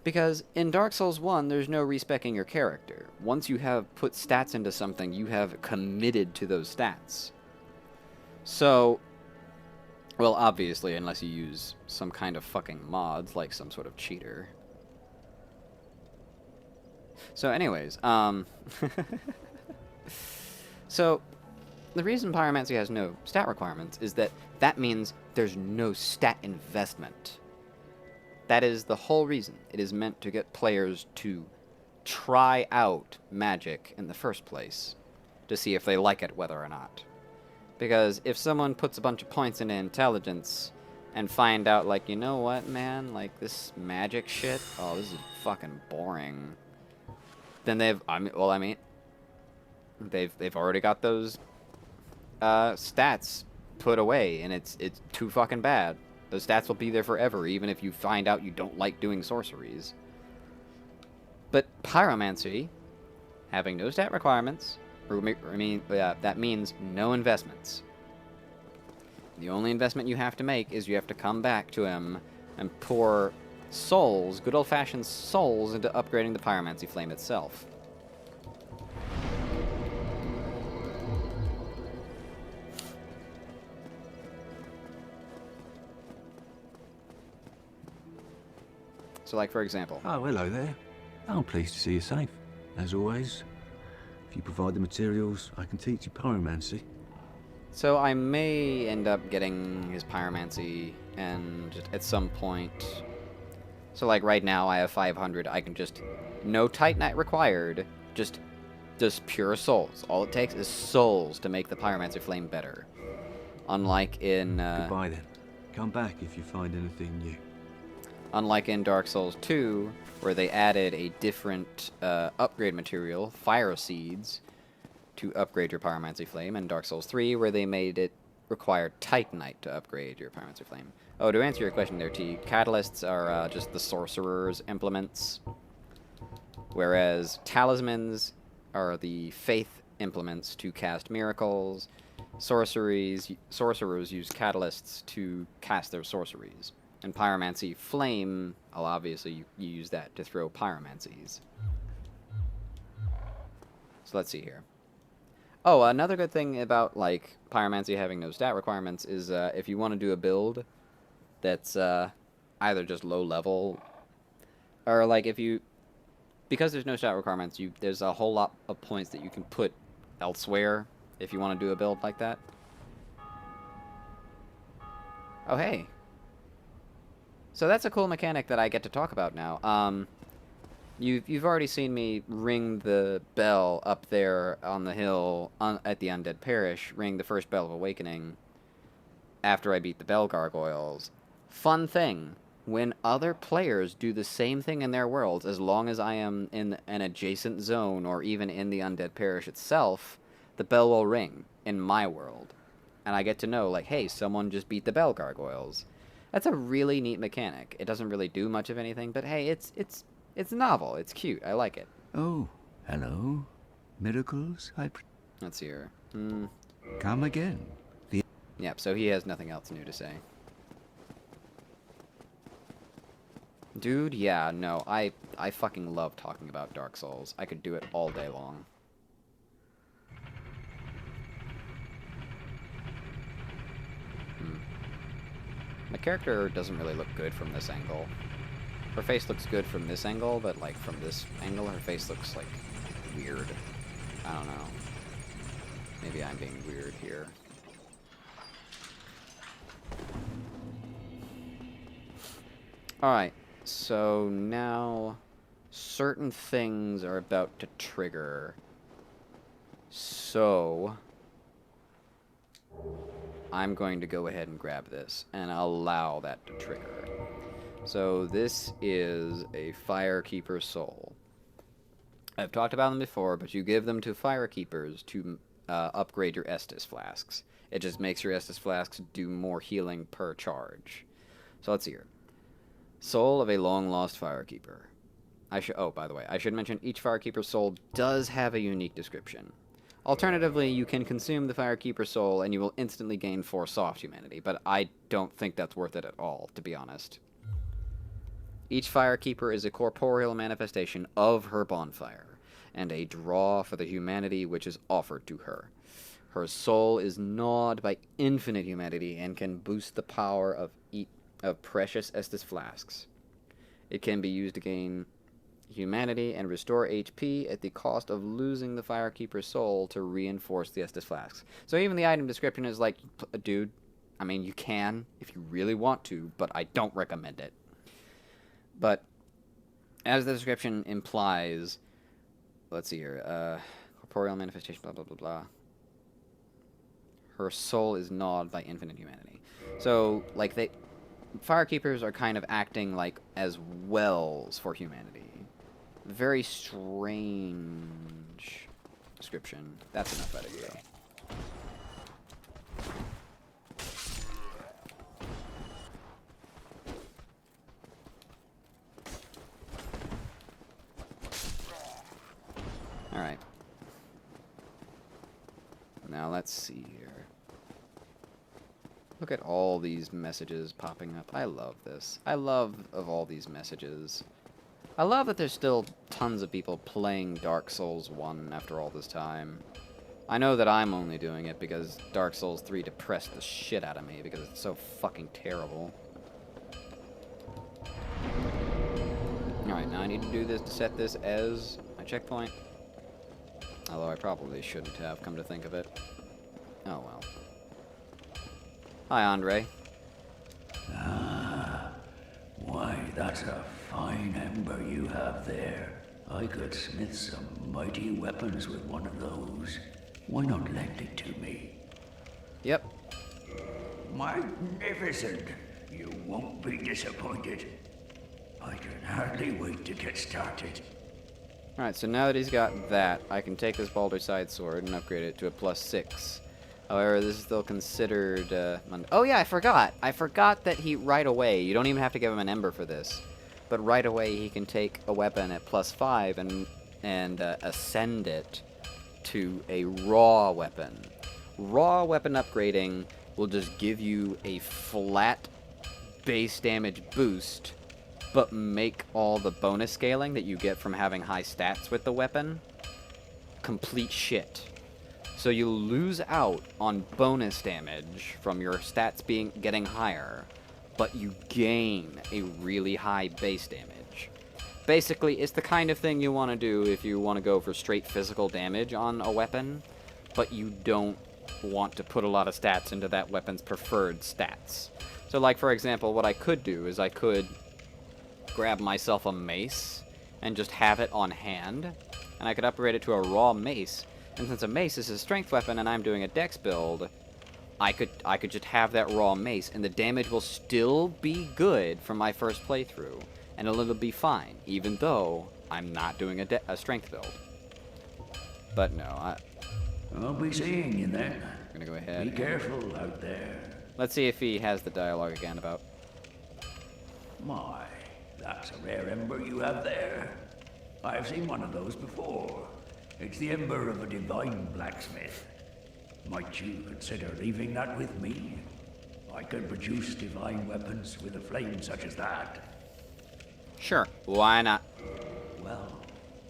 [SPEAKER 1] Because in Dark Souls 1, there's no respecking your character. Once you have put stats into something, you have committed to those stats. So, well, obviously, unless you use some kind of fucking mods, like some sort of cheater. So anyways, so the reason pyromancy has no stat requirements is that means there's no stat investment. That is the whole reason. It is meant to get players to try out magic in the first place, to see if they like it, whether or not. Because if someone puts a bunch of points into intelligence and find out, like, you know what, man, like, this magic shit, oh, this is fucking boring, then they've already got those stats put away, and it's too fucking bad. Those stats will be there forever, even if you find out you don't like doing sorceries. But pyromancy, having no stat requirements, that means no investments. The only investment you have to make is you have to come back to him and pour souls, good old-fashioned souls, into upgrading the pyromancy flame itself. So, like, for example...
[SPEAKER 2] Oh, hello there. I'm pleased to see you safe, as always. If you provide the materials, I can teach you pyromancy.
[SPEAKER 1] So I may end up getting his pyromancy, and at some point... So, like, right now I have 500. I can just... No Titanite required. Just pure souls. All it takes is souls to make the pyromancy flame better. Unlike in...
[SPEAKER 2] Goodbye, then. Come back if you find anything new.
[SPEAKER 1] Unlike in Dark Souls 2, where they added a different upgrade material, fire seeds, to upgrade your pyromancy flame, and Dark Souls 3, where they made it require Titanite to upgrade your pyromancy flame. Oh, to answer your question there, T, catalysts are just the sorcerer's implements, whereas talismans are the faith implements to cast miracles. Sorcerers use catalysts to cast their sorceries. And pyromancy flame, well, obviously you use that to throw pyromancies. So let's see here. Oh, another good thing about, like, pyromancy having no stat requirements is if you want to do a build that's either just low level, or like if you, because there's no stat requirements, there's a whole lot of points that you can put elsewhere if you want to do a build like that. Oh, hey. So that's a cool mechanic that I get to talk about now. You've already seen me ring the bell up there on the hill at the Undead Parish, ring the first bell of awakening after I beat the bell gargoyles. Fun thing, when other players do the same thing in their worlds, as long as I am in an adjacent zone or even in the Undead Parish itself, the bell will ring in my world. And I get to know, like, hey, someone just beat the bell gargoyles. That's a really neat mechanic. It doesn't really do much of anything, but hey, it's novel. It's cute. I like it.
[SPEAKER 2] Oh, hello. Miracles,
[SPEAKER 1] Let's see here.
[SPEAKER 2] Come again.
[SPEAKER 1] Yep, so he has nothing else new to say. Dude, yeah, no, I fucking love talking about Dark Souls. I could do it all day long. My character doesn't really look good from this angle. Her face looks good from this angle, but like from this angle, her face looks like weird. I don't know. Maybe I'm being weird here. Alright, so now certain things are about to trigger. So I'm going to go ahead and grab this and allow that to trigger. So this is a Firekeeper soul. I've talked about them before, but you give them to Firekeepers to upgrade your Estus flasks. It just makes your Estus flasks do more healing per charge. So let's see here. Soul of a long-lost Firekeeper. Oh, by the way, I should mention each Firekeeper soul does have a unique description. Alternatively, you can consume the Firekeeper soul and you will instantly gain 4 soft humanity, but I don't think that's worth it at all, to be honest. Each Firekeeper is a corporeal manifestation of her bonfire, and a draw for the humanity which is offered to her. Her soul is gnawed by infinite humanity and can boost the power of precious Estus flasks. It can be used to gain humanity and restore HP at the cost of losing the Firekeeper's soul to reinforce the Estus flasks. So even the item description is like, dude, I mean, you can if you really want to, but I don't recommend it. But as the description implies, let's see here, corporeal manifestation, blah, blah, blah, blah. Her soul is gnawed by infinite humanity. So, like, Firekeepers are kind of acting like as wells for humanity. Very strange description. That's enough editing, though. Alright. Now let's see here. Look at all these messages popping up. I love this. I love of all these messages. I love that there's still tons of people playing Dark Souls 1 after all this time. I know that I'm only doing it because Dark Souls 3 depressed the shit out of me because it's so fucking terrible. Alright, now I need to do this to set this as my checkpoint. Although I probably shouldn't have, come to think of it. Oh well. Hi, Andre.
[SPEAKER 6] Ah, why, that's a fine ember you have there. I could smith some mighty weapons with one of those. Why not lend it to me?
[SPEAKER 1] Yep.
[SPEAKER 6] Magnificent! You won't be disappointed. I can hardly wait to get started.
[SPEAKER 1] Alright, so now that he's got that, I can take this Baldur's Side sword and upgrade it to a +6. However, this is still considered, oh yeah, I forgot! I forgot that right away, you don't even have to give him an ember for this, but right away he can take a weapon at +5 and ascend it to a raw weapon. Raw weapon upgrading will just give you a flat base damage boost, but make all the bonus scaling that you get from having high stats with the weapon complete shit. So you lose out on bonus damage from your stats getting higher, but you gain a really high base damage. Basically, it's the kind of thing you want to do if you want to go for straight physical damage on a weapon, but you don't want to put a lot of stats into that weapon's preferred stats. So like, for example, what I could do is I could grab myself a mace and just have it on hand, and I could upgrade it to a raw mace. And since a mace is a strength weapon and I'm doing a dex build, I could just have that raw mace, and the damage will still be good from my first playthrough, and it'll be fine, even though I'm not doing a strength build. But no,
[SPEAKER 6] I'll be seeing you then.
[SPEAKER 1] I'm gonna go ahead.
[SPEAKER 6] Be careful out there.
[SPEAKER 1] Let's see if he has the dialogue again about.
[SPEAKER 6] My, that's a rare ember you have there. I've seen one of those before. It's the ember of a divine blacksmith. Might you consider leaving that with me? I can produce divine weapons with a flame such as that.
[SPEAKER 1] Sure, why not?
[SPEAKER 6] Well,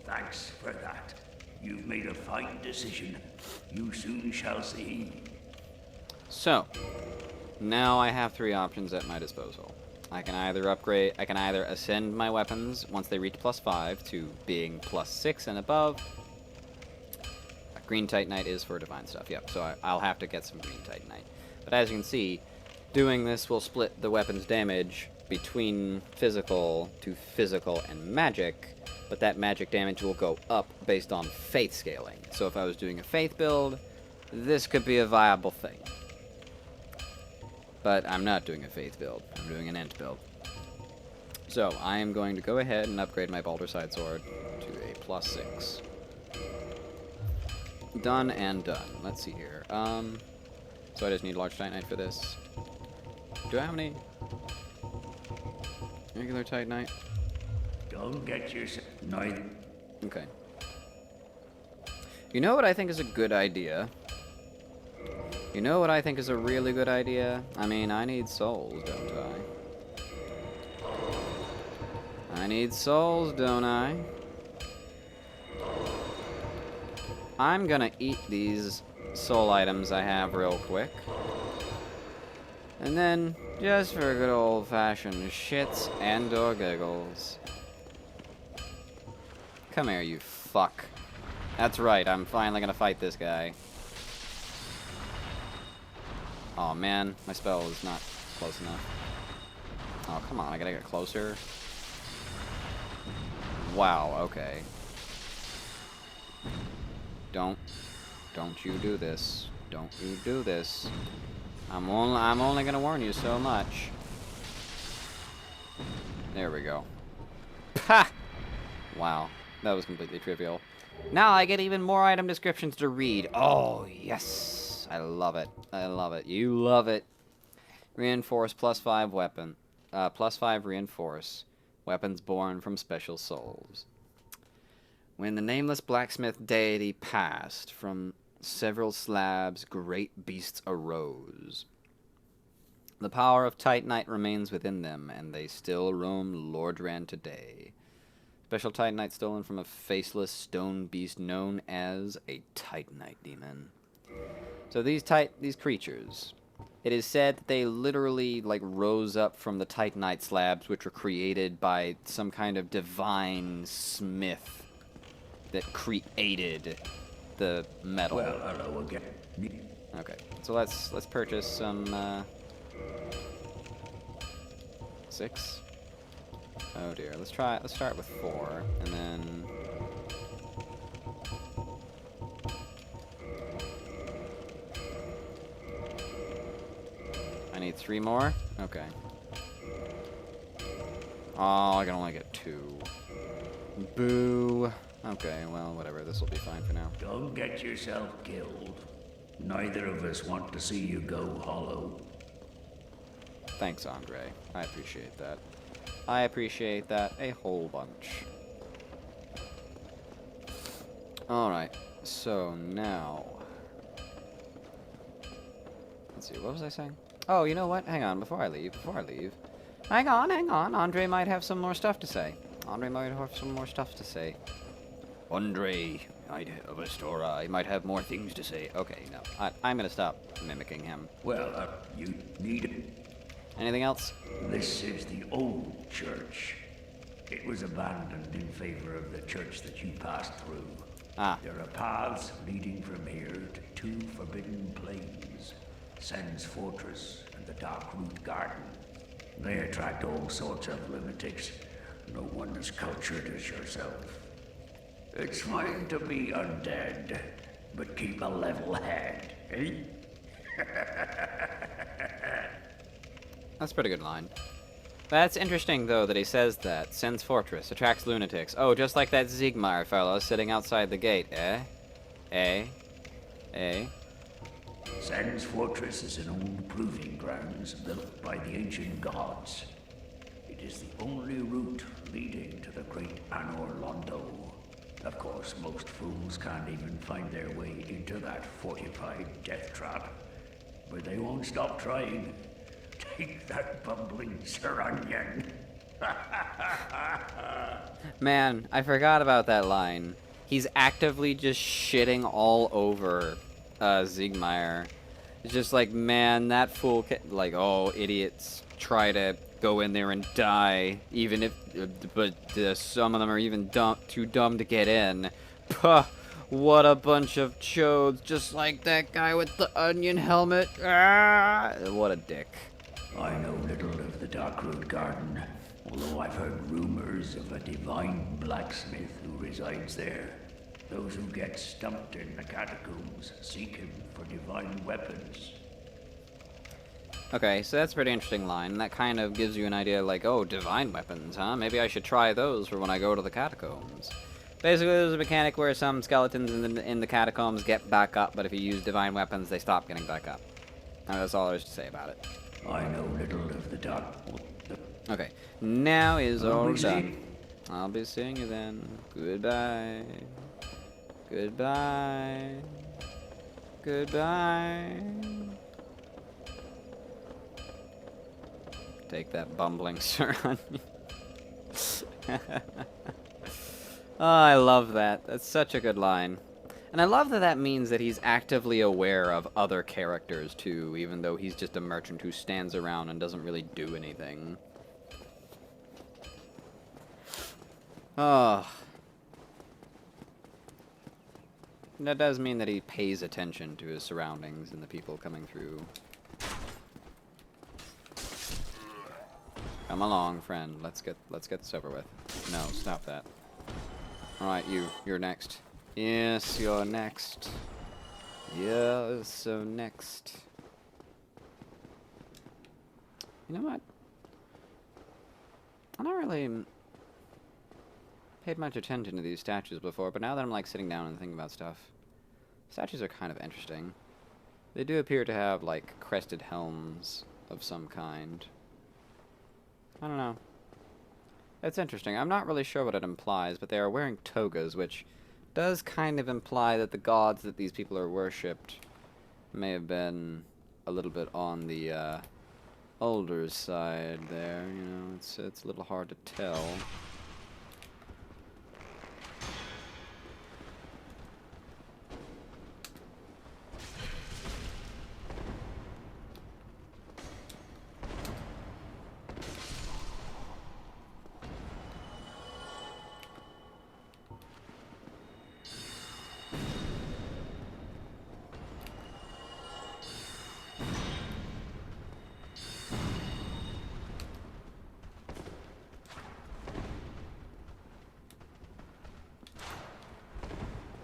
[SPEAKER 6] thanks for that. You've made a fine decision. You soon shall see.
[SPEAKER 1] So, now I have 3 options at my disposal. I can either ascend my weapons once they reach +5 to being +6 and above. Green Titanite is for divine stuff, yep, so I'll have to get some green Titanite. But as you can see, doing this will split the weapon's damage between physical to physical and magic, but that magic damage will go up based on faith scaling. So if I was doing a faith build, this could be a viable thing. But I'm not doing a faith build, I'm doing an ent build. So I am going to go ahead and upgrade my Baldur's-Side sword to a +6. Done and done. Let's see here. So I just need large Titanite for this. Do I have any regular Titanite?
[SPEAKER 6] Don't get yourself neither.
[SPEAKER 1] Okay. You know what I think is a good idea? You know what I think is a really good idea? I mean, I need souls, don't I? I need souls, don't I? I'm gonna eat these soul items I have real quick. And then, just for good old-fashioned shits and or giggles. Come here, you fuck. That's right, I'm finally gonna fight this guy. Oh man, my spell is not close enough. Oh, come on, I gotta get closer. Wow, okay. Don't you do this. Don't you do this. I'm only gonna warn you so much. There we go. Ha! Wow, that was completely trivial. Now I get even more item descriptions to read. Oh, yes. I love it. I love it. You love it. Reinforce +5 weapon. +5 reinforce. Weapons born from special souls. When the nameless blacksmith deity passed, from several slabs great beasts arose. The power of Titanite remains within them, and they still roam Lordran today. Special Titanite stolen from a faceless stone beast known as a Titanite demon. So these creatures, it is said that they literally rose up from the Titanite slabs, which were created by some kind of divine smith that created the metal.
[SPEAKER 6] Well, hello again.
[SPEAKER 1] Okay, so let's purchase some 6. Oh dear, let's start with 4, and then I need 3 more? Okay. Oh, I can only get 2. Boo. Okay, well, whatever. This will be fine for now.
[SPEAKER 6] Don't get yourself killed. Neither of us want to see you go hollow.
[SPEAKER 1] Thanks, Andre. I appreciate that. I appreciate that a whole bunch. Alright, so now... Let's see, what was I saying? Oh, you know what? Hang on, before I leave. Hang on. Andre might have some more stuff to say. Andre might have a story. He might have more things to say. Okay, no. I'm gonna stop mimicking him.
[SPEAKER 6] Well, you need it.
[SPEAKER 1] Anything else?
[SPEAKER 6] This is the old church. It was abandoned in favor of the church that you passed through.
[SPEAKER 1] Ah.
[SPEAKER 6] There are paths leading from here to 2 forbidden plains. Sen's Fortress and the Darkroot Garden. They attract all sorts of lunatics. No one as cultured as yourself. It's fine to be undead, but keep a level head, eh?
[SPEAKER 1] That's a pretty good line. That's interesting, though, that he says that. Sen's Fortress attracts lunatics. Oh, just like that Ziegmar fellow sitting outside the gate, eh?
[SPEAKER 6] Sen's Fortress is an old proving grounds built by the ancient gods. It is the only route leading to the great Anor Londo. Of course, course, most fools can't even find their way into that fortified death trap. But they won't stop trying. Take that, bumbling Sir Onion.
[SPEAKER 1] Man, I forgot about that line. He's actively just shitting all over Siegmeyer. It's just like, man, that fool like, oh, idiots try to go in there and die, even if, but some of them are even too dumb to get in. Puh, what a bunch of chodes, just like that guy with the onion helmet. Ah, what a dick.
[SPEAKER 6] I know little of the Darkroot Garden, although I've heard rumors of a divine blacksmith who resides there. Those who get stumped in the catacombs seek him for divine weapons.
[SPEAKER 1] Okay, so that's a pretty interesting line. That kind of gives you an idea like, oh, divine weapons, huh? Maybe I should try those for when I go to the catacombs. Basically, there's a mechanic where some skeletons in the catacombs get back up, but if you use divine weapons, they stop getting back up. And that's all there is to say about it.
[SPEAKER 6] I know little of the dark...
[SPEAKER 1] Okay, now is all
[SPEAKER 6] I'll be
[SPEAKER 1] done.
[SPEAKER 6] seeing-
[SPEAKER 1] I'll be seeing you then. Goodbye. Goodbye. Goodbye. Take that, bumbling Sir Onion. Oh, I love that. That's such a good line. And I love that that means that he's actively aware of other characters, too, even though he's just a merchant who stands around and doesn't really do anything. Oh. That does mean that he pays attention to his surroundings and the people coming through. Come along, friend. Let's get this over with. No, stop that. Alright, you're next. Yes, you're next. Yeah, so next. You know what? I don't really paid much attention to these statues before, but now that I'm like sitting down and thinking about stuff, statues are kind of interesting. They do appear to have like crested helms of some kind. I don't know. It's interesting. I'm not really sure what it implies, but they are wearing togas, which does kind of imply that the gods that these people are worshipped may have been a little bit on the older side there. You know, it's a little hard to tell.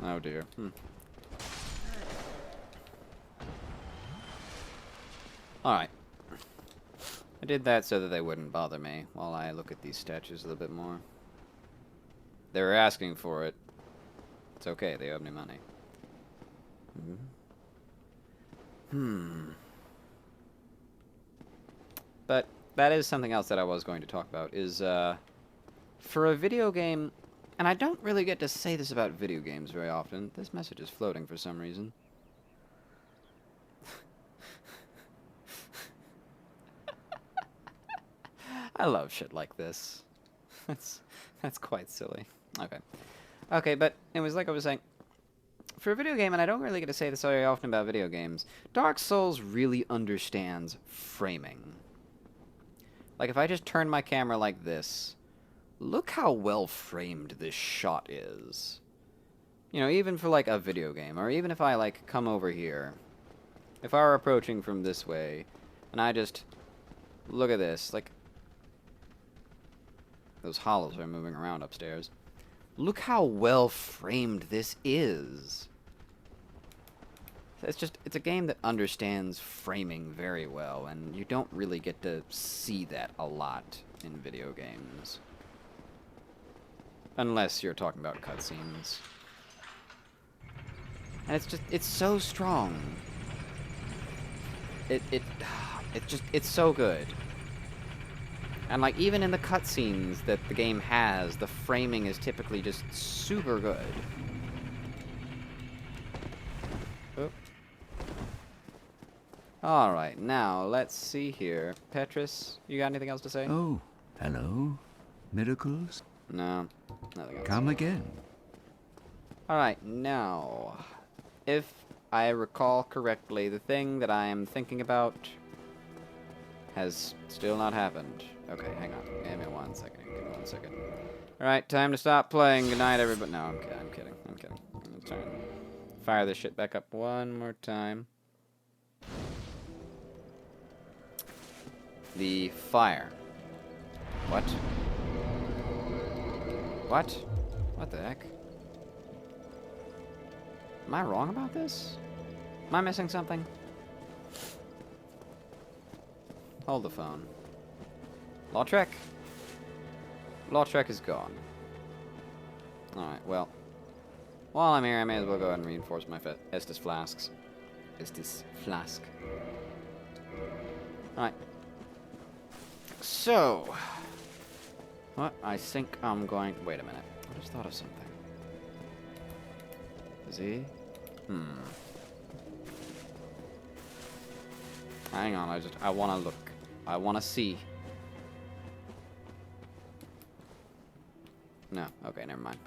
[SPEAKER 1] Oh dear. Alright. I did that so that they wouldn't bother me while I look at these statues a little bit more. They were asking for it. It's okay, they owe me money. But that is something else that I was going to talk about, is, for a video game, and I don't really get to say this about video games very often. This message is floating for some reason. I love shit like this. That's quite silly. Okay. Okay, but it was like I was saying, for a video game, and I don't really get to say this very often about video games, Dark Souls really understands framing. Like, if I just turn my camera like this, look how well framed this shot is. You know, even for, like, a video game, or even if I, like, come over here. If I were approaching from this way, and I just look at this, like, those hollows are moving around upstairs. Look how well framed this is. It's a game that understands framing very well, and you don't really get to see that a lot in video games. Unless you're talking about cutscenes. And it's so strong. It's so good. And, like, even in the cutscenes that the game has, the framing is typically just super good. Oop. Alright, now, let's see here. Petrus, you got anything else to say?
[SPEAKER 7] Oh, hello. Miracles?
[SPEAKER 1] No, nothing else.
[SPEAKER 7] Come again.
[SPEAKER 1] Alright, now, if I recall correctly, the thing that I am thinking about has still not happened. Okay, hang on. Give me 1 second. Give me 1 second. Alright, time to stop playing. Good night, everybody. No, I'm kidding. I'm kidding. I'm gonna try and fire this shit back up one more time. The fire. What? What? What the heck? Am I wrong about this? Am I missing something? Hold the phone. Lautrec? Lautrec is gone. Alright, well. While I'm here, I may as well go ahead and reinforce my Estus flasks. Estus flask. Alright. So. What? I think I'm going... Wait a minute. I just thought of something. Z? Hang on, I want to look. I want to see. No, okay, never mind.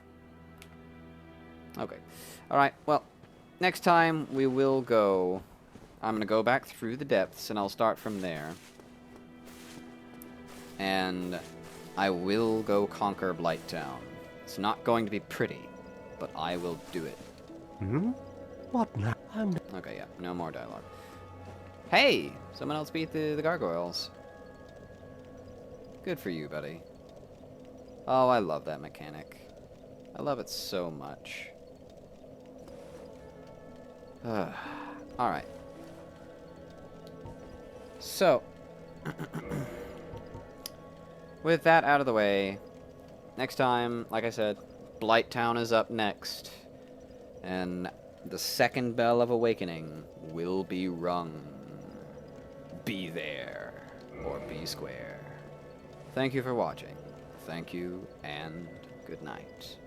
[SPEAKER 1] Okay. Alright, well, next time we will go... I'm going to go back through the depths, and I'll start from there. And I will go conquer Blighttown. It's not going to be pretty, but I will do it.
[SPEAKER 3] Hmm? What now?
[SPEAKER 1] Okay, yeah, no more dialogue. Hey! Someone else beat the gargoyles. Good for you, buddy. Oh, I love that mechanic. I love it so much. Alright. So, with that out of the way, next time, like I said, Blighttown is up next. And the second bell of awakening will be rung. Be there, or be square. Thank you for watching. Thank you, and good night.